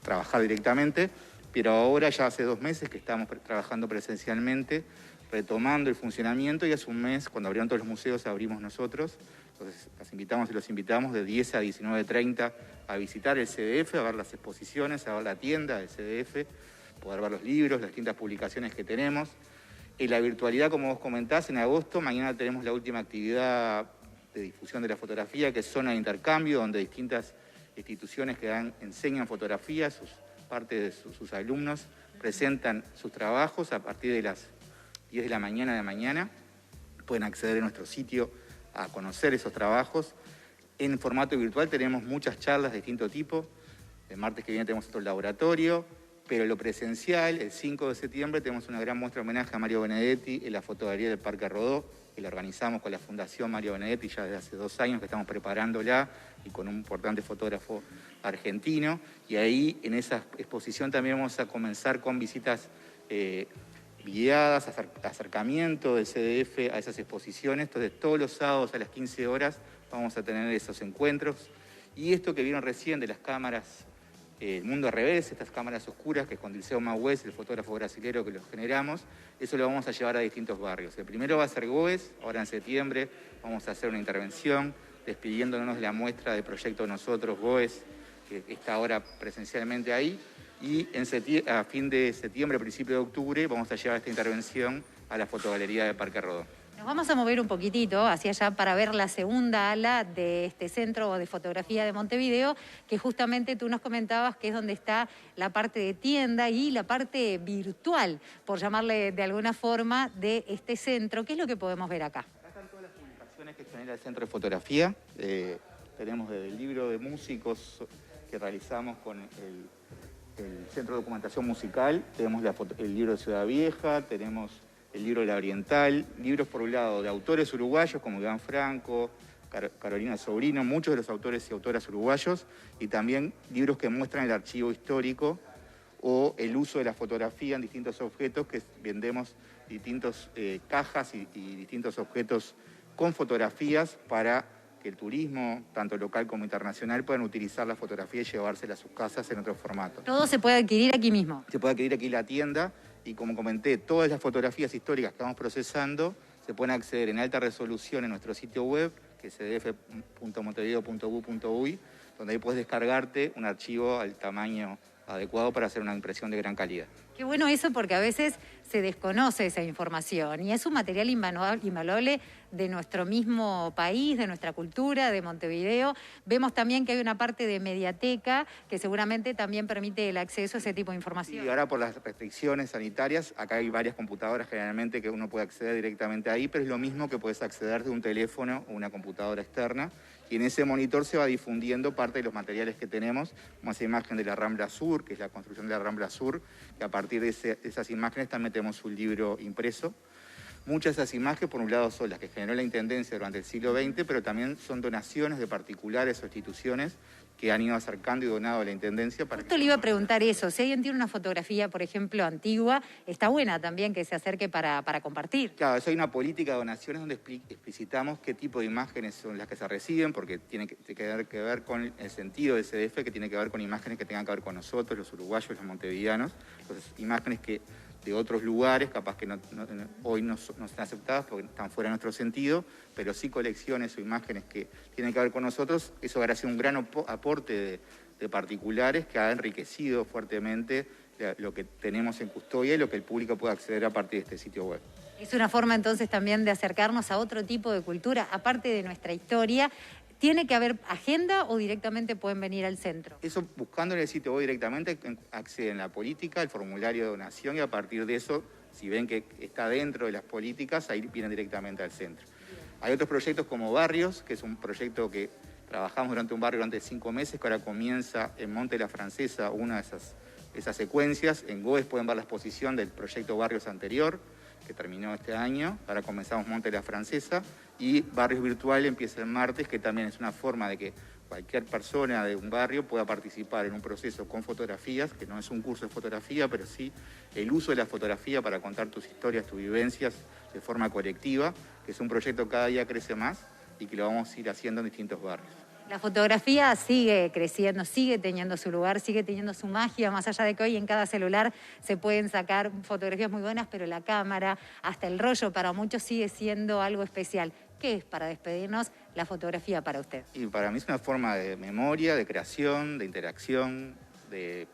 trabajar directamente, pero ahora ya hace 2 meses que estamos trabajando presencialmente, retomando el funcionamiento, y hace un mes, cuando abrieron todos los museos, abrimos nosotros. Entonces, las invitamos y los invitamos de 10 a 19:30 a visitar el CDF, a ver las exposiciones, a ver la tienda del CDF, poder ver los libros, las distintas publicaciones que tenemos. En la virtualidad, como vos comentás, en agosto, mañana tenemos la última actividad de difusión de la fotografía, que es Zona de Intercambio, donde distintas instituciones que enseñan fotografía, parte de sus alumnos, presentan sus trabajos a partir de las 10 de la mañana. Pueden acceder a nuestro sitio a conocer esos trabajos. En formato virtual tenemos muchas charlas de distinto tipo. El martes que viene tenemos otro laboratorio, pero lo presencial, el 5 de septiembre, tenemos una gran muestra de homenaje a Mario Benedetti en la fotogalería del Parque Rodó, que la organizamos con la Fundación Mario Benedetti ya desde hace 2 años que estamos preparándola, y con un importante fotógrafo argentino. Y ahí, en esa exposición, también vamos a comenzar con visitas guiadas, acercamiento del CDF a esas exposiciones. Entonces, todos los sábados a las 15 horas vamos a tener esos encuentros. Y esto que vieron recién de las cámaras, el mundo al revés, estas cámaras oscuras, que es con Dilceu Maués, el fotógrafo brasilero que los generamos, eso lo vamos a llevar a distintos barrios. El primero va a ser Goes, ahora en septiembre vamos a hacer una intervención despidiéndonos de la muestra de Proyecto Nosotros Goes, que está ahora presencialmente ahí. Y a fin de septiembre, principio de octubre, vamos a llevar esta intervención a la fotogalería de Parque Rodó. Nos vamos a mover un poquitito hacia allá para ver la segunda ala de este Centro de Fotografía de Montevideo, que justamente tú nos comentabas que es donde está la parte de tienda y la parte virtual, por llamarle de alguna forma, de este centro. ¿Qué es lo que podemos ver acá? Acá están todas las publicaciones que genera el Centro de Fotografía. Tenemos desde el libro de músicos que realizamos con el Centro de Documentación Musical, tenemos el libro de Ciudad Vieja, tenemos el libro de la Oriental, libros por un lado de autores uruguayos como Iván Franco, Carolina Sobrino, muchos de los autores y autoras uruguayos, y también libros que muestran el archivo histórico o el uso de la fotografía en distintos objetos, que vendemos distintas cajas y distintos objetos con fotografías para que el turismo, tanto local como internacional, puedan utilizar la fotografía y llevársela a sus casas en otro formato. Todo se puede adquirir aquí mismo. Se puede adquirir aquí en la tienda y, como comenté, todas las fotografías históricas que estamos procesando se pueden acceder en alta resolución en nuestro sitio web, que es cdf.montevideo.gov.uy, donde ahí puedes descargarte un archivo al tamaño adecuado para hacer una impresión de gran calidad. Qué bueno eso, porque a veces se desconoce esa información y es un material invaluable de nuestro mismo país, de nuestra cultura, de Montevideo. Vemos también que hay una parte de mediateca que seguramente también permite el acceso a ese tipo de información. Y ahora, por las restricciones sanitarias, acá hay varias computadoras generalmente que uno puede acceder directamente ahí, pero es lo mismo que puedes acceder de un teléfono o una computadora externa, y en ese monitor se va difundiendo parte de los materiales que tenemos, como esa imagen de la Rambla Sur, que es la construcción de la Rambla Sur, que a partir de esas imágenes también tenemos un libro impreso. Muchas de esas imágenes, por un lado, son las que generó la Intendencia durante el siglo XX, pero también son donaciones de particulares o instituciones que han ido acercando y donado a la Intendencia. Justo le iba a preguntar eso, si alguien tiene una fotografía, por ejemplo, antigua, está buena también que se acerque para compartir. Claro, eso hay una política de donaciones donde explicitamos qué tipo de imágenes son las que se reciben, porque tiene que ver con el sentido de CDF, que tiene que ver con imágenes que tengan que ver con nosotros, los uruguayos, los montevideanos. Entonces, imágenes que de otros lugares, capaz que hoy no están aceptadas porque están fuera de nuestro sentido, pero sí colecciones o imágenes que tienen que ver con nosotros. Eso habrá sido un gran aporte de particulares que ha enriquecido fuertemente lo que tenemos en custodia y lo que el público puede acceder a partir de este sitio web. Es una forma entonces también de acercarnos a otro tipo de cultura, aparte de nuestra historia. ¿Tiene que haber agenda o directamente pueden venir al centro? Eso, buscando en el sitio web directamente, acceden a la política, al formulario de donación, y a partir de eso, si ven que está dentro de las políticas, ahí vienen directamente al centro. Hay otros proyectos como Barrios, que es un proyecto que trabajamos durante un barrio durante 5 meses, que ahora comienza en Monte la Francesa, una de esas secuencias. En GOES pueden ver la exposición del proyecto Barrios anterior, que terminó este año. Ahora comenzamos Monte la Francesa, y Barrios Virtual empieza el martes, que también es una forma de que cualquier persona de un barrio pueda participar en un proceso con fotografías, que no es un curso de fotografía, pero sí el uso de la fotografía para contar tus historias, tus vivencias de forma colectiva, que es un proyecto que cada día crece más y que lo vamos a ir haciendo en distintos barrios. La fotografía sigue creciendo, sigue teniendo su lugar, sigue teniendo su magia, más allá de que hoy en cada celular se pueden sacar fotografías muy buenas, pero la cámara, hasta el rollo, para muchos sigue siendo algo especial. ¿Qué es, para despedirnos, la fotografía para usted? Y para mí es una forma de memoria, de creación, de interacción, de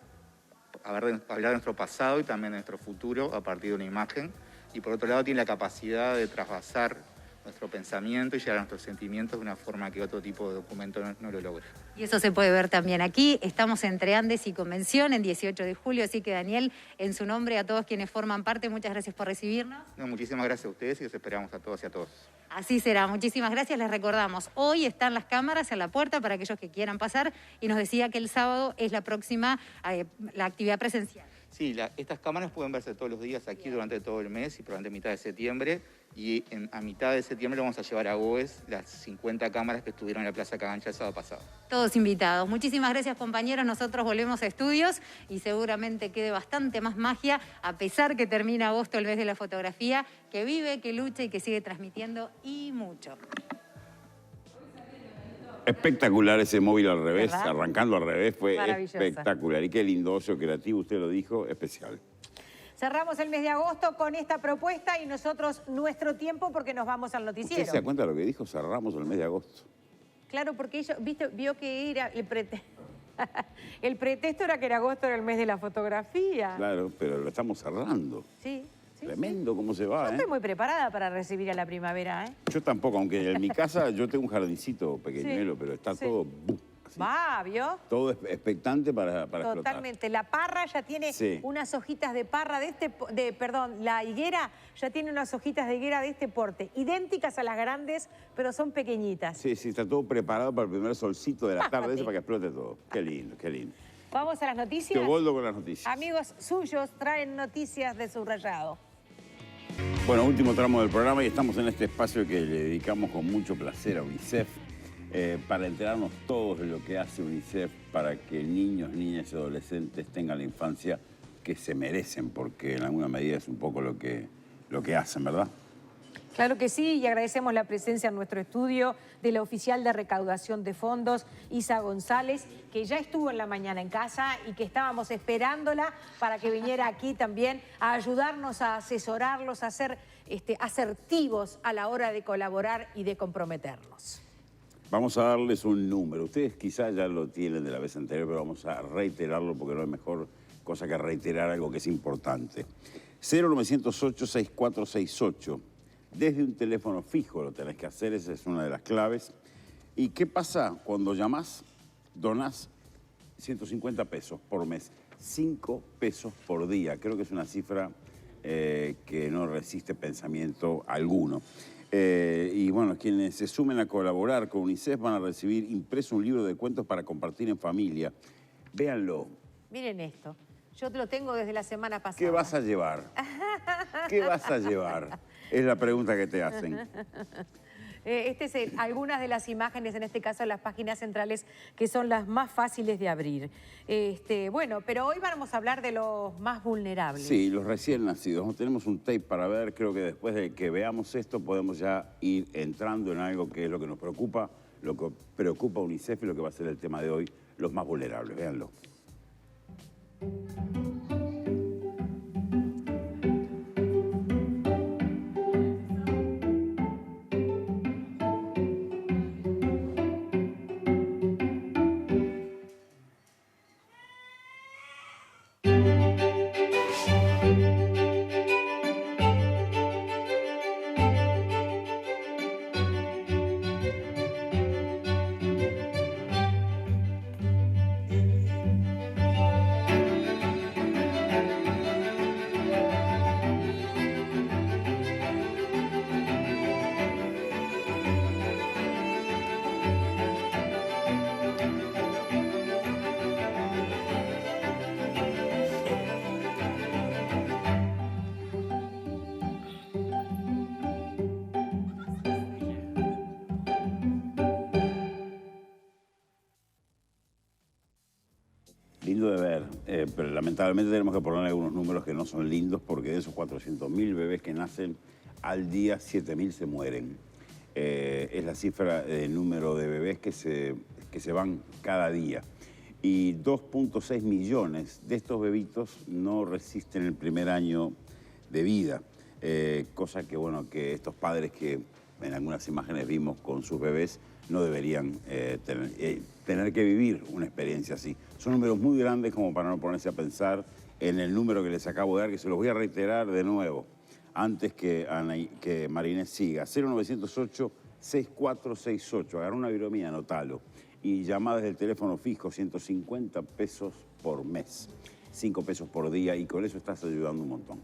hablar de nuestro pasado y también de nuestro futuro a partir de una imagen. Y por otro lado tiene la capacidad de traspasar nuestro pensamiento y llegar a nuestros sentimientos de una forma que otro tipo de documento no lo logra. Y eso se puede ver también aquí. Estamos entre Andes y Convención en 18 de julio, así que Daniel, en su nombre a todos quienes forman parte, muchas gracias por recibirnos. No, muchísimas gracias a ustedes y los esperamos a todos y a todos. Así será, muchísimas gracias. Les recordamos, hoy están las cámaras en la puerta para aquellos que quieran pasar, y nos decía que el sábado es la próxima la actividad presencial. Sí, estas cámaras pueden verse todos los días aquí durante todo el mes y probablemente mitad de septiembre. Y a mitad de septiembre vamos a llevar a GOES las 50 cámaras que estuvieron en la Plaza Cagancha el sábado pasado. Todos invitados. Muchísimas gracias, compañeros. Nosotros volvemos a estudios y seguramente quede bastante más magia, a pesar que termina agosto, el mes de la fotografía, que vive, que lucha y que sigue transmitiendo, y mucho. Espectacular ese móvil al revés, ¿verdad? Arrancando al revés, fue Maravillosa. espectacular. Y qué lindo ocio creativo, usted lo dijo, especial. Cerramos el mes de agosto con esta propuesta y nosotros nuestro tiempo, porque nos vamos al noticiero. ¿Usted se da cuenta de lo que dijo? Cerramos el mes de agosto. Claro, porque ellos, vio que era el pretexto era que en agosto era el mes de la fotografía. Claro, pero lo estamos cerrando. Sí. Tremendo cómo se va, Yo estoy muy preparada para recibir a la primavera, ¿eh? Yo tampoco, aunque en mi casa yo tengo un jardincito pequeñuelo, pero está todo... así. Va, ¿vio? Todo expectante para explotar. Totalmente. La parra ya tiene unas hojitas de parra la higuera ya tiene unas hojitas de higuera de este porte, idénticas a las grandes, pero son pequeñitas. Sí, está todo preparado para el primer solcito de la tarde ese, para que explote todo. Qué lindo, qué lindo. Vamos a las noticias. Teobaldo con las noticias. Amigos suyos traen noticias de Subrayado. Bueno, último tramo del programa y estamos en este espacio que le dedicamos con mucho placer a UNICEF para enterarnos todos de lo que hace UNICEF para que niños, niñas y adolescentes tengan la infancia que se merecen, porque en alguna medida es un poco lo que hacen, ¿verdad? Claro que sí, y agradecemos la presencia en nuestro estudio de la oficial de recaudación de fondos, Isa González, que ya estuvo en la mañana en casa y que estábamos esperándola para que viniera aquí también a ayudarnos, a asesorarlos, a ser asertivos a la hora de colaborar y de comprometernos. Vamos a darles un número. Ustedes quizás ya lo tienen de la vez anterior, pero vamos a reiterarlo porque no hay mejor cosa que reiterar algo que es importante. 0908-6468. Desde un teléfono fijo lo tenés que hacer, esa es una de las claves. ¿Y qué pasa cuando llamás? Donás 150 pesos por mes, 5 pesos por día. Creo que es una cifra que no resiste pensamiento alguno. Y bueno, quienes se sumen a colaborar con UNICEF van a recibir impreso un libro de cuentos para compartir en familia. Véanlo. Miren esto, yo te lo tengo desde la semana pasada. ¿Qué vas a llevar? ¿Qué vas a llevar? Es la pregunta que te hacen. Algunas de las imágenes, en este caso las páginas centrales, que son las más fáciles de abrir. Bueno, pero hoy vamos a hablar de los más vulnerables. Sí, los recién nacidos. No tenemos un tape para ver. Creo que después de que veamos esto podemos ya ir entrando en algo que es lo que nos preocupa, lo que preocupa a UNICEF y lo que va a ser el tema de hoy, los más vulnerables. Véanlo. Lindo de ver, pero lamentablemente tenemos que poner algunos números que no son lindos porque de esos 400.000 bebés que nacen al día, 7.000 se mueren. Es la cifra de número de bebés que se van cada día. Y 2.6 millones de estos bebitos no resisten el primer año de vida. Cosa que, bueno, que estos padres que en algunas imágenes vimos con sus bebés no deberían tener que vivir una experiencia así. Son números muy grandes como para no ponerse a pensar en el número que les acabo de dar, que se los voy a reiterar de nuevo, antes que Marinés siga. 0908-6468. Agarra una viromía, anotalo. Y llama desde el teléfono fijo, 150 pesos por mes, 5 pesos por día, y con eso estás ayudando un montón.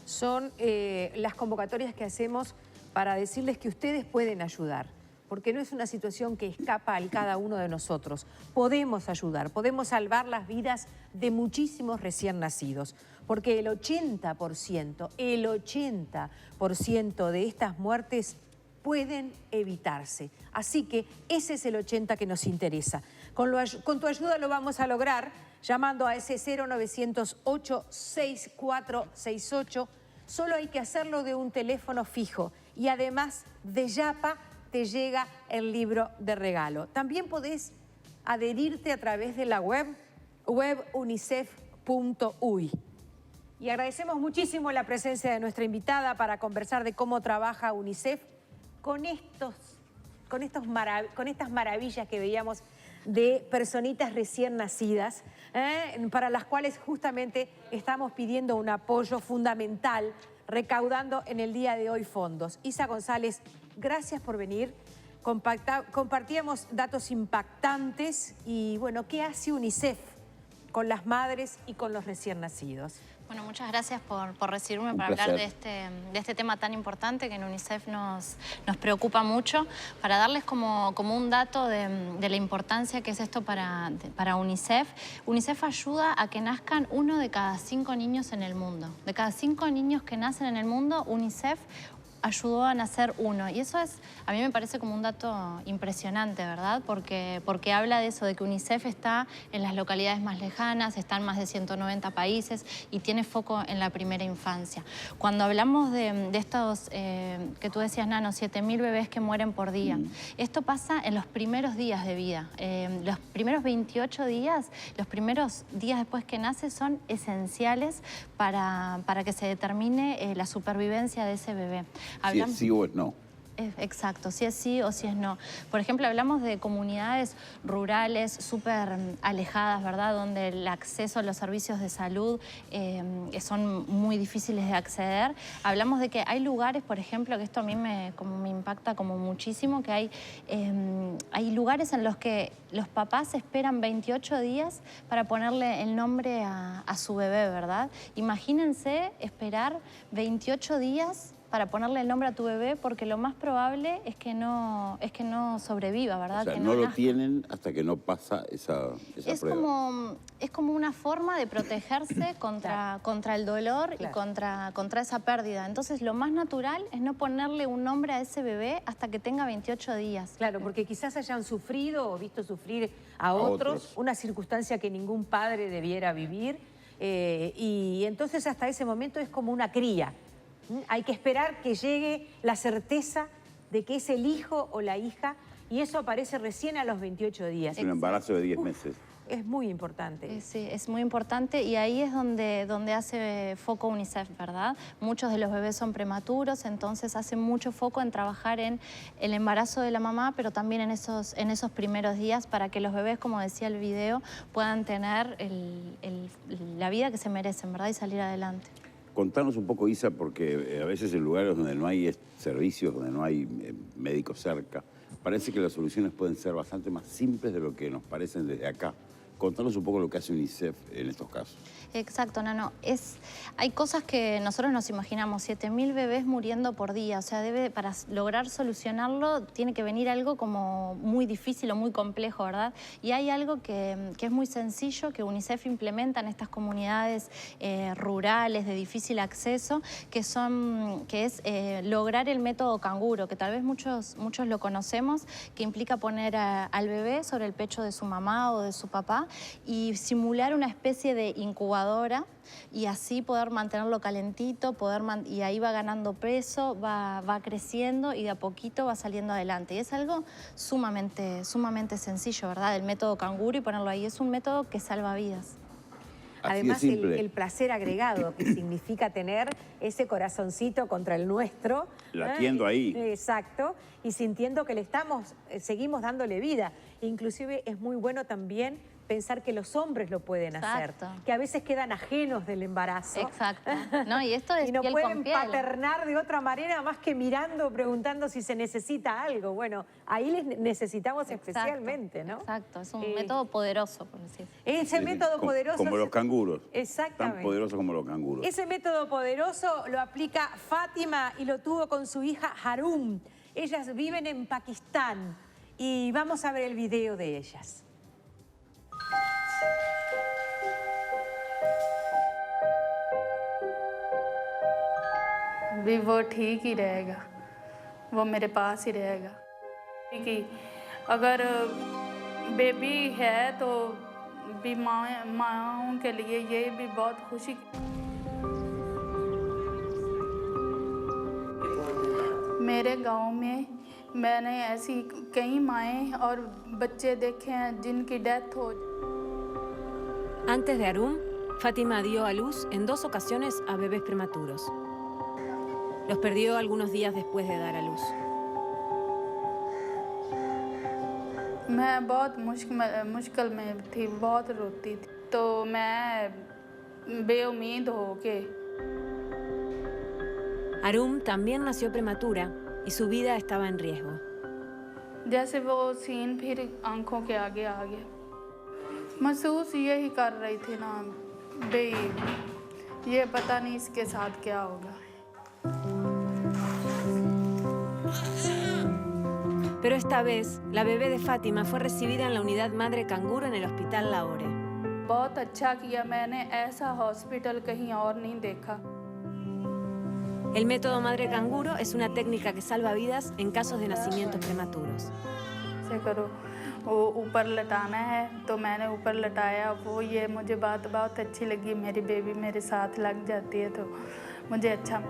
Son las convocatorias que hacemos para decirles que ustedes pueden ayudar, porque no es una situación que escapa a cada uno de nosotros. Podemos ayudar, podemos salvar las vidas de muchísimos recién nacidos, porque el 80% de estas muertes pueden evitarse. Así que ese es el 80% que nos interesa. Con tu ayuda lo vamos a lograr llamando a ese 0908-6468. Solo hay que hacerlo de un teléfono fijo y además de Yapa te llega el libro de regalo. También podés adherirte a través de la web unicef.uy. Y agradecemos muchísimo la presencia de nuestra invitada para conversar de cómo trabaja UNICEF con estas maravillas que veíamos de personitas recién nacidas, para las cuales justamente estamos pidiendo un apoyo fundamental, recaudando en el día de hoy fondos. Isa González, gracias por venir. Compartíamos datos impactantes y, bueno, ¿qué hace UNICEF con las madres y con los recién nacidos. Bueno, muchas gracias por recibirme para hablar de este tema tan importante que en UNICEF nos preocupa mucho, para darles como un dato de la importancia que es esto para UNICEF. UNICEF ayuda a que nazcan 1 de cada 5 niños en el mundo. De cada 5 niños que nacen en el mundo, UNICEF ayudó a nacer 1. Y eso a mí me parece como un dato impresionante, ¿verdad? Porque habla de eso, de que UNICEF está en las localidades más lejanas, está en más de 190 países y tiene foco en la primera infancia. Cuando hablamos de estos, que tú decías, Nano, 7.000 bebés que mueren por día, esto pasa en los primeros días de vida. Los primeros 28 días, los primeros días después que nace son esenciales para que se determine la supervivencia de ese bebé. Si es sí o es no. Exacto, si es sí o si es no. Por ejemplo, hablamos de comunidades rurales súper alejadas, ¿verdad? Donde el acceso a los servicios de salud son muy difíciles de acceder. Hablamos de que hay lugares, por ejemplo, que esto a mí me impacta como muchísimo, que hay lugares en los que los papás esperan 28 días para ponerle el nombre a su bebé, ¿verdad? Imagínense esperar 28 días para ponerle el nombre a tu bebé, porque lo más probable es que no sobreviva, ¿verdad? O sea, que no lo nazca. tienen hasta que no pasa esa prueba. Es como una forma de protegerse contra el dolor y contra esa pérdida. Entonces, lo más natural es no ponerle un nombre a ese bebé hasta que tenga 28 días. Claro, porque quizás hayan sufrido o visto sufrir a otros, una circunstancia que ningún padre debiera vivir, y entonces hasta ese momento es como una cría. Hay que esperar que llegue la certeza de que es el hijo o la hija, y eso aparece recién a los 28 días. Es un embarazo de 10 meses. Es muy importante. Sí, es muy importante, y ahí es donde hace foco UNICEF, ¿verdad? Muchos de los bebés son prematuros, entonces hace mucho foco en trabajar en el embarazo de la mamá, pero también en esos primeros días, para que los bebés, como decía el video, puedan tener la vida que se merecen, ¿verdad? Y salir adelante. Contanos un poco, Isa, porque a veces en lugares donde no hay servicios, donde no hay médicos cerca, parece que las soluciones pueden ser bastante más simples de lo que nos parecen desde acá. Contanos un poco lo que hace UNICEF en estos casos. Exacto, Nano. Hay cosas que nosotros nos imaginamos, 7.000 bebés muriendo por día. O sea, para lograr solucionarlo tiene que venir algo como muy difícil o muy complejo, ¿verdad? Y hay algo que es muy sencillo, que UNICEF implementa en estas comunidades rurales de difícil acceso, que es lograr el método canguro, que tal vez muchos lo conocemos, que implica poner al bebé sobre el pecho de su mamá o de su papá y simular una especie de incubadora, y así poder mantenerlo calentito, y ahí va ganando peso, va creciendo y de a poquito va saliendo adelante. Y es algo sumamente sencillo, ¿verdad? El método canguro, y ponerlo ahí. Es un método que salva vidas. Además, el placer agregado, que significa tener ese corazoncito contra el nuestro. Latiendo ahí. Exacto. Y sintiendo que seguimos dándole vida. Inclusive es muy bueno también pensar que los hombres lo pueden hacer, que a veces quedan ajenos del embarazo. Exacto. No, y esto es y no piel pueden con piel. paternar de otra manera más que mirando, preguntando si se necesita algo. Bueno, ahí les necesitamos especialmente, ¿no? Exacto, es un método poderoso, por decir. Ese método poderoso... Como los canguros. Exactamente. Tan poderoso como los canguros. Ese método poderoso lo aplica Fátima y lo tuvo con su hija Harum. Ellas viven en Pakistán y vamos a ver el video de ellas. भी वो ठीक ही रहेगा, वो मेरे पास ही रहेगा। कि अगर बेबी है तो भी माँओं के लिए ये भी बहुत खुशी। मेरे गांव में मैंने ऐसी कई माएँ और बच्चे देखे हैं जिनकी डेथ हो। Antes de Harum, Fátima dio a luz en 2 ocasiones a bebés prematuros. Los perdió algunos días después de dar a luz. मैं बहुत मुश्किल में थी, बहुत रोती थी, तो मैं बेउम्मीद होके। Harum también nació prematura y su vida estaba en riesgo. जैसे वो सीन फिर आंखों के आगे आ गया, महसूस यही कर रही थी ना बे ये पता नहीं इसके साथ क्या होगा. Pero esta vez, la bebé de Fátima fue recibida en la unidad Madre Canguro en el Hospital Lahore. बहुत अच्छा किया, मैंने ऐसा हॉस्पिटल कहीं और नहीं देखा. El método Madre Canguro es una técnica que salva vidas en casos de nacimientos prematuros. से करो, वो ऊपर लटाना है तो मैंने ऊपर लटाया. वो ये मुझे बात बहुत अच्छी लगी, मेरी बेबी मेरे साथ लग जाती है तो मुझे अच्छा.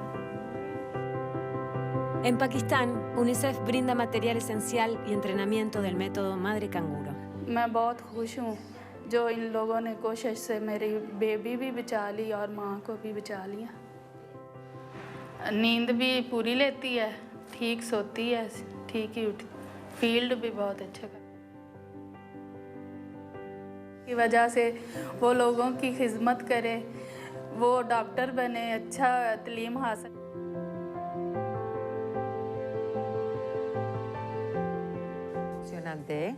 En Pakistán, UNICEF brinda material esencial y entrenamiento del método Madre Canguro. मैं बहुत खुश हूँ जो इन लोगों ने कोशिश से मेरी बेबी भी बचा ली और माँ को भी बचा लिया. नींद भी पूरी लेती है, ठीक सोती है, ठीक ही उठती. फील्ड भी बहुत अच्छा कर की वजह से वो लोगों की खिदमत करे, वो डॉक्टर बने, अच्छा तालीम हासिल. ¿eh?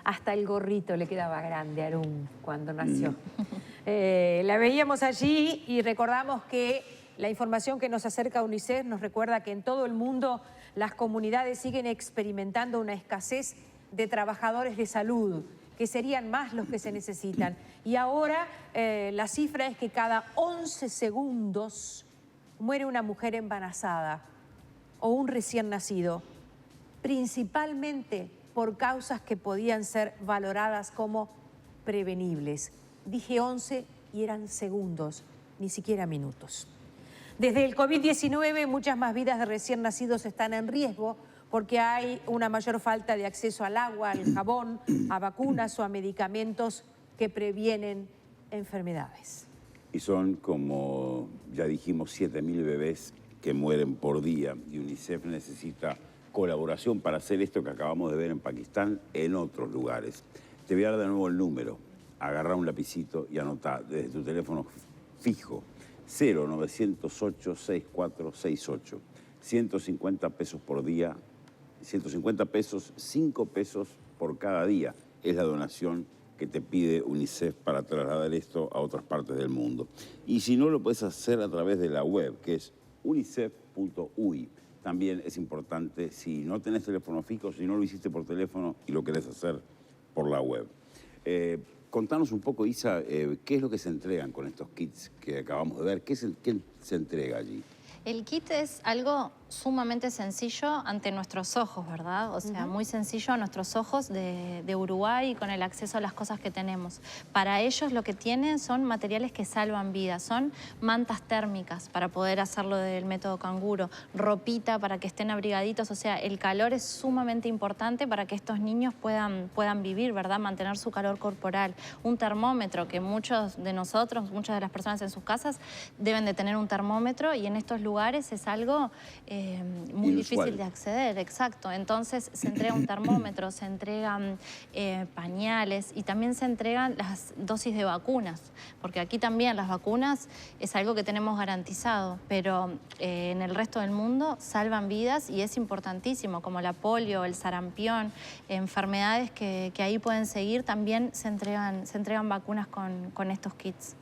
Hasta el gorrito le quedaba grande a Arum cuando nació. La veíamos allí y recordamos que la información que nos acerca UNICEF nos recuerda que en todo el mundo las comunidades siguen experimentando una escasez de trabajadores de salud, que serían más los que se necesitan. Y ahora la cifra es que cada 11 segundos muere una mujer embarazada o un recién nacido, principalmente por causas que podían ser valoradas como prevenibles. Dije 11 y eran segundos, ni siquiera minutos. Desde el COVID-19 muchas más vidas de recién nacidos están en riesgo porque hay una mayor falta de acceso al agua, al jabón, a vacunas o a medicamentos que previenen enfermedades. Y son, como ya dijimos, 7.000 bebés que mueren por día y UNICEF necesita colaboración para hacer esto que acabamos de ver en Pakistán en otros lugares. Te voy a dar de nuevo el número. Agarra un lapicito y anota desde tu teléfono fijo 0908-6468. 150 pesos por día, 150 pesos, 5 pesos por cada día. Es la donación que te pide UNICEF para trasladar esto a otras partes del mundo. Y si no, lo puedes hacer a través de la web, que es unicef.uy. También es importante, si no tenés teléfono fijo, si no lo hiciste por teléfono y lo querés hacer por la web. Contanos un poco, Isa, ¿qué es lo que se entregan con estos kits que acabamos de ver? ¿Qué se entrega allí? El kit es algo sumamente sencillo ante nuestros ojos, ¿verdad? O sea, muy sencillo a nuestros ojos de Uruguay y con el acceso a las cosas que tenemos. Para ellos lo que tienen son materiales que salvan vidas, son mantas térmicas para poder hacerlo del método canguro, ropita para que estén abrigaditos, o sea, el calor es sumamente importante para que estos niños puedan vivir, ¿verdad? Mantener su calor corporal. Un termómetro que muchos de nosotros, muchas de las personas en sus casas deben de tener un termómetro y en estos lugares es algo muy difícil de acceder, exacto. Entonces se entrega un termómetro, se entregan pañales y también se entregan las dosis de vacunas, porque aquí también las vacunas es algo que tenemos garantizado, pero en el resto del mundo salvan vidas y es importantísimo, como la polio, el sarampión, enfermedades que ahí pueden seguir, también se entregan vacunas con estos kits.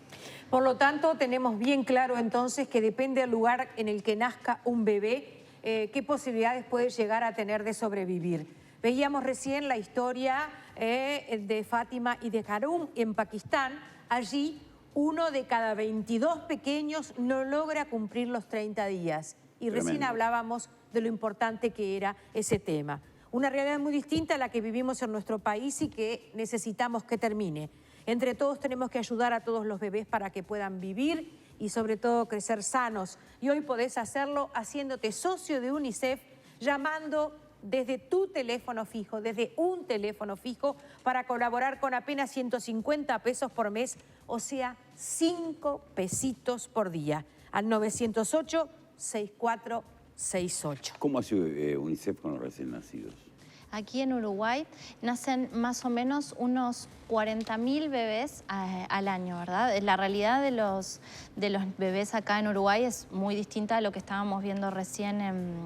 Por lo tanto, tenemos bien claro entonces que depende del lugar en el que nazca un bebé, qué posibilidades puede llegar a tener de sobrevivir. Veíamos recién la historia de Fátima y de Arum en Pakistán. Allí, 1 de cada 22 pequeños no logra cumplir los 30 días. Y recién hablábamos de lo importante que era ese tema. Una realidad muy distinta a la que vivimos en nuestro país y que necesitamos que termine. Entre todos tenemos que ayudar a todos los bebés para que puedan vivir y sobre todo crecer sanos. Y hoy podés hacerlo haciéndote socio de UNICEF, llamando desde tu teléfono fijo, desde un teléfono fijo, para colaborar con apenas 150 pesos por mes, o sea, 5 pesitos por día, al 908-6468. ¿Cómo hace UNICEF con los recién nacidos? Aquí en Uruguay nacen más o menos unos 40.000 bebés al año, ¿verdad? La realidad de los bebés acá en Uruguay es muy distinta a lo que estábamos viendo recién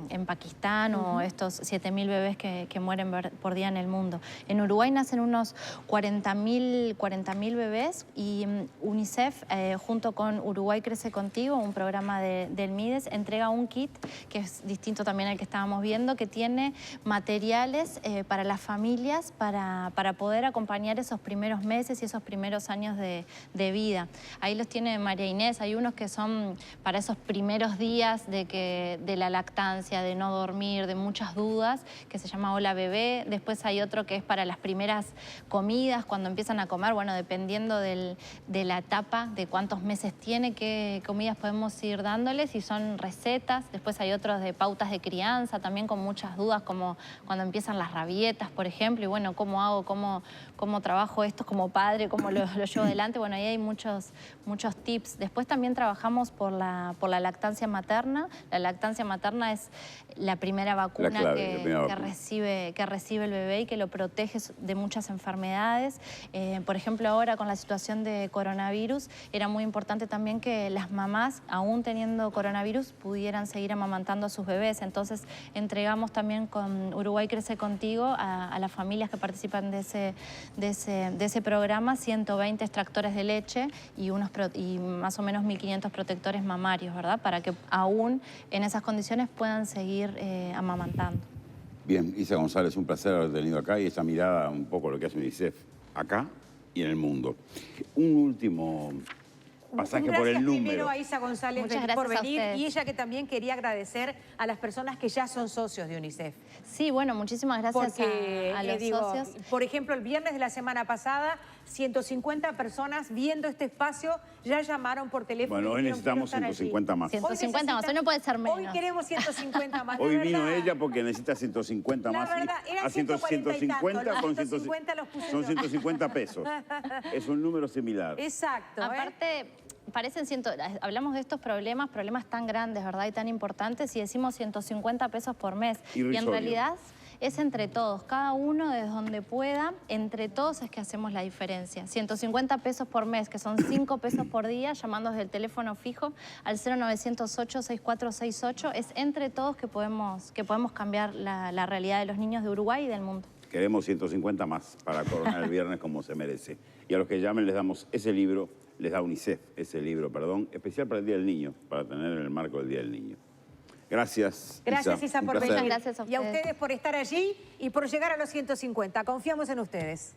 en Pakistán o estos 7.000 bebés que mueren por día en el mundo. En Uruguay nacen unos 40.000 bebés y UNICEF, junto con Uruguay Crece Contigo, un programa del MIDES, entrega un kit que es distinto también al que estábamos viendo, que tiene materiales para las familias para poder acompañar esos primeros meses y esos primeros años de vida. Ahí los tiene María Inés. Hay unos que son para esos primeros días de la lactancia, de no dormir, de muchas dudas, que se llama Hola Bebé. Después hay otro que es para las primeras comidas, cuando empiezan a comer, bueno, dependiendo de la etapa, de cuántos meses tiene, qué comidas podemos ir dándoles, y son recetas. Después hay otros de pautas de crianza, también con muchas dudas, como cuando empiezan las rabietas, por ejemplo, y bueno, ¿cómo hago? ¿Cómo trabajo esto como padre? ¿Cómo lo llevo adelante? Bueno, ahí hay muchos tips. Después también trabajamos por la lactancia materna. La lactancia materna es la primera vacuna que recibe el bebé y que lo protege de muchas enfermedades. Por ejemplo, ahora con la situación de coronavirus, era muy importante también que las mamás, aún teniendo coronavirus, pudieran seguir amamantando a sus bebés. Entonces, entregamos también con Uruguay Crece Contigo a las familias que participan de ese programa 120 extractores de leche y más o menos 1.500 protectores mamarios, ¿verdad? Para que aún en esas condiciones puedan seguir amamantando. Bien, Isa González, un placer haber tenido acá y esa mirada un poco lo que hace UNICEF acá y en el mundo. Un último pasaje por el número. Primero a Isa González por venir, y ella que también quería agradecer a las personas que ya son socios de UNICEF. Sí, bueno, muchísimas gracias a los socios. Por ejemplo, el viernes de la semana pasada, 150 personas viendo este espacio ya llamaron por teléfono. Bueno, hoy necesitamos 150 más. 150 más, hoy no puede ser menos. Hoy queremos 150 más. Hoy vino ella porque necesita 150 más. La verdad, eran 150 con 150 los puse son yo. 150 pesos. Es un número similar. Exacto. Aparte, parecen hablamos de estos problemas tan grandes, ¿verdad? Y tan importantes, y decimos 150 pesos por mes. Irrisorio. Y en realidad es entre todos, cada uno desde donde pueda, entre todos es que hacemos la diferencia. 150 pesos por mes, que son 5 pesos por día, llamando desde el teléfono fijo al 0908-6468, es entre todos que podemos cambiar la realidad de los niños de Uruguay y del mundo. Queremos 150 más para coronar el viernes como se merece. Y a los que llamen les damos ese libro, les da UNICEF ese libro, especial para el Día del Niño, para tener en el marco del Día del Niño. Gracias, Gracias, Isa, por venir. Gracias a ustedes. Y a ustedes por estar allí y por llegar a los 150. Confiamos en ustedes.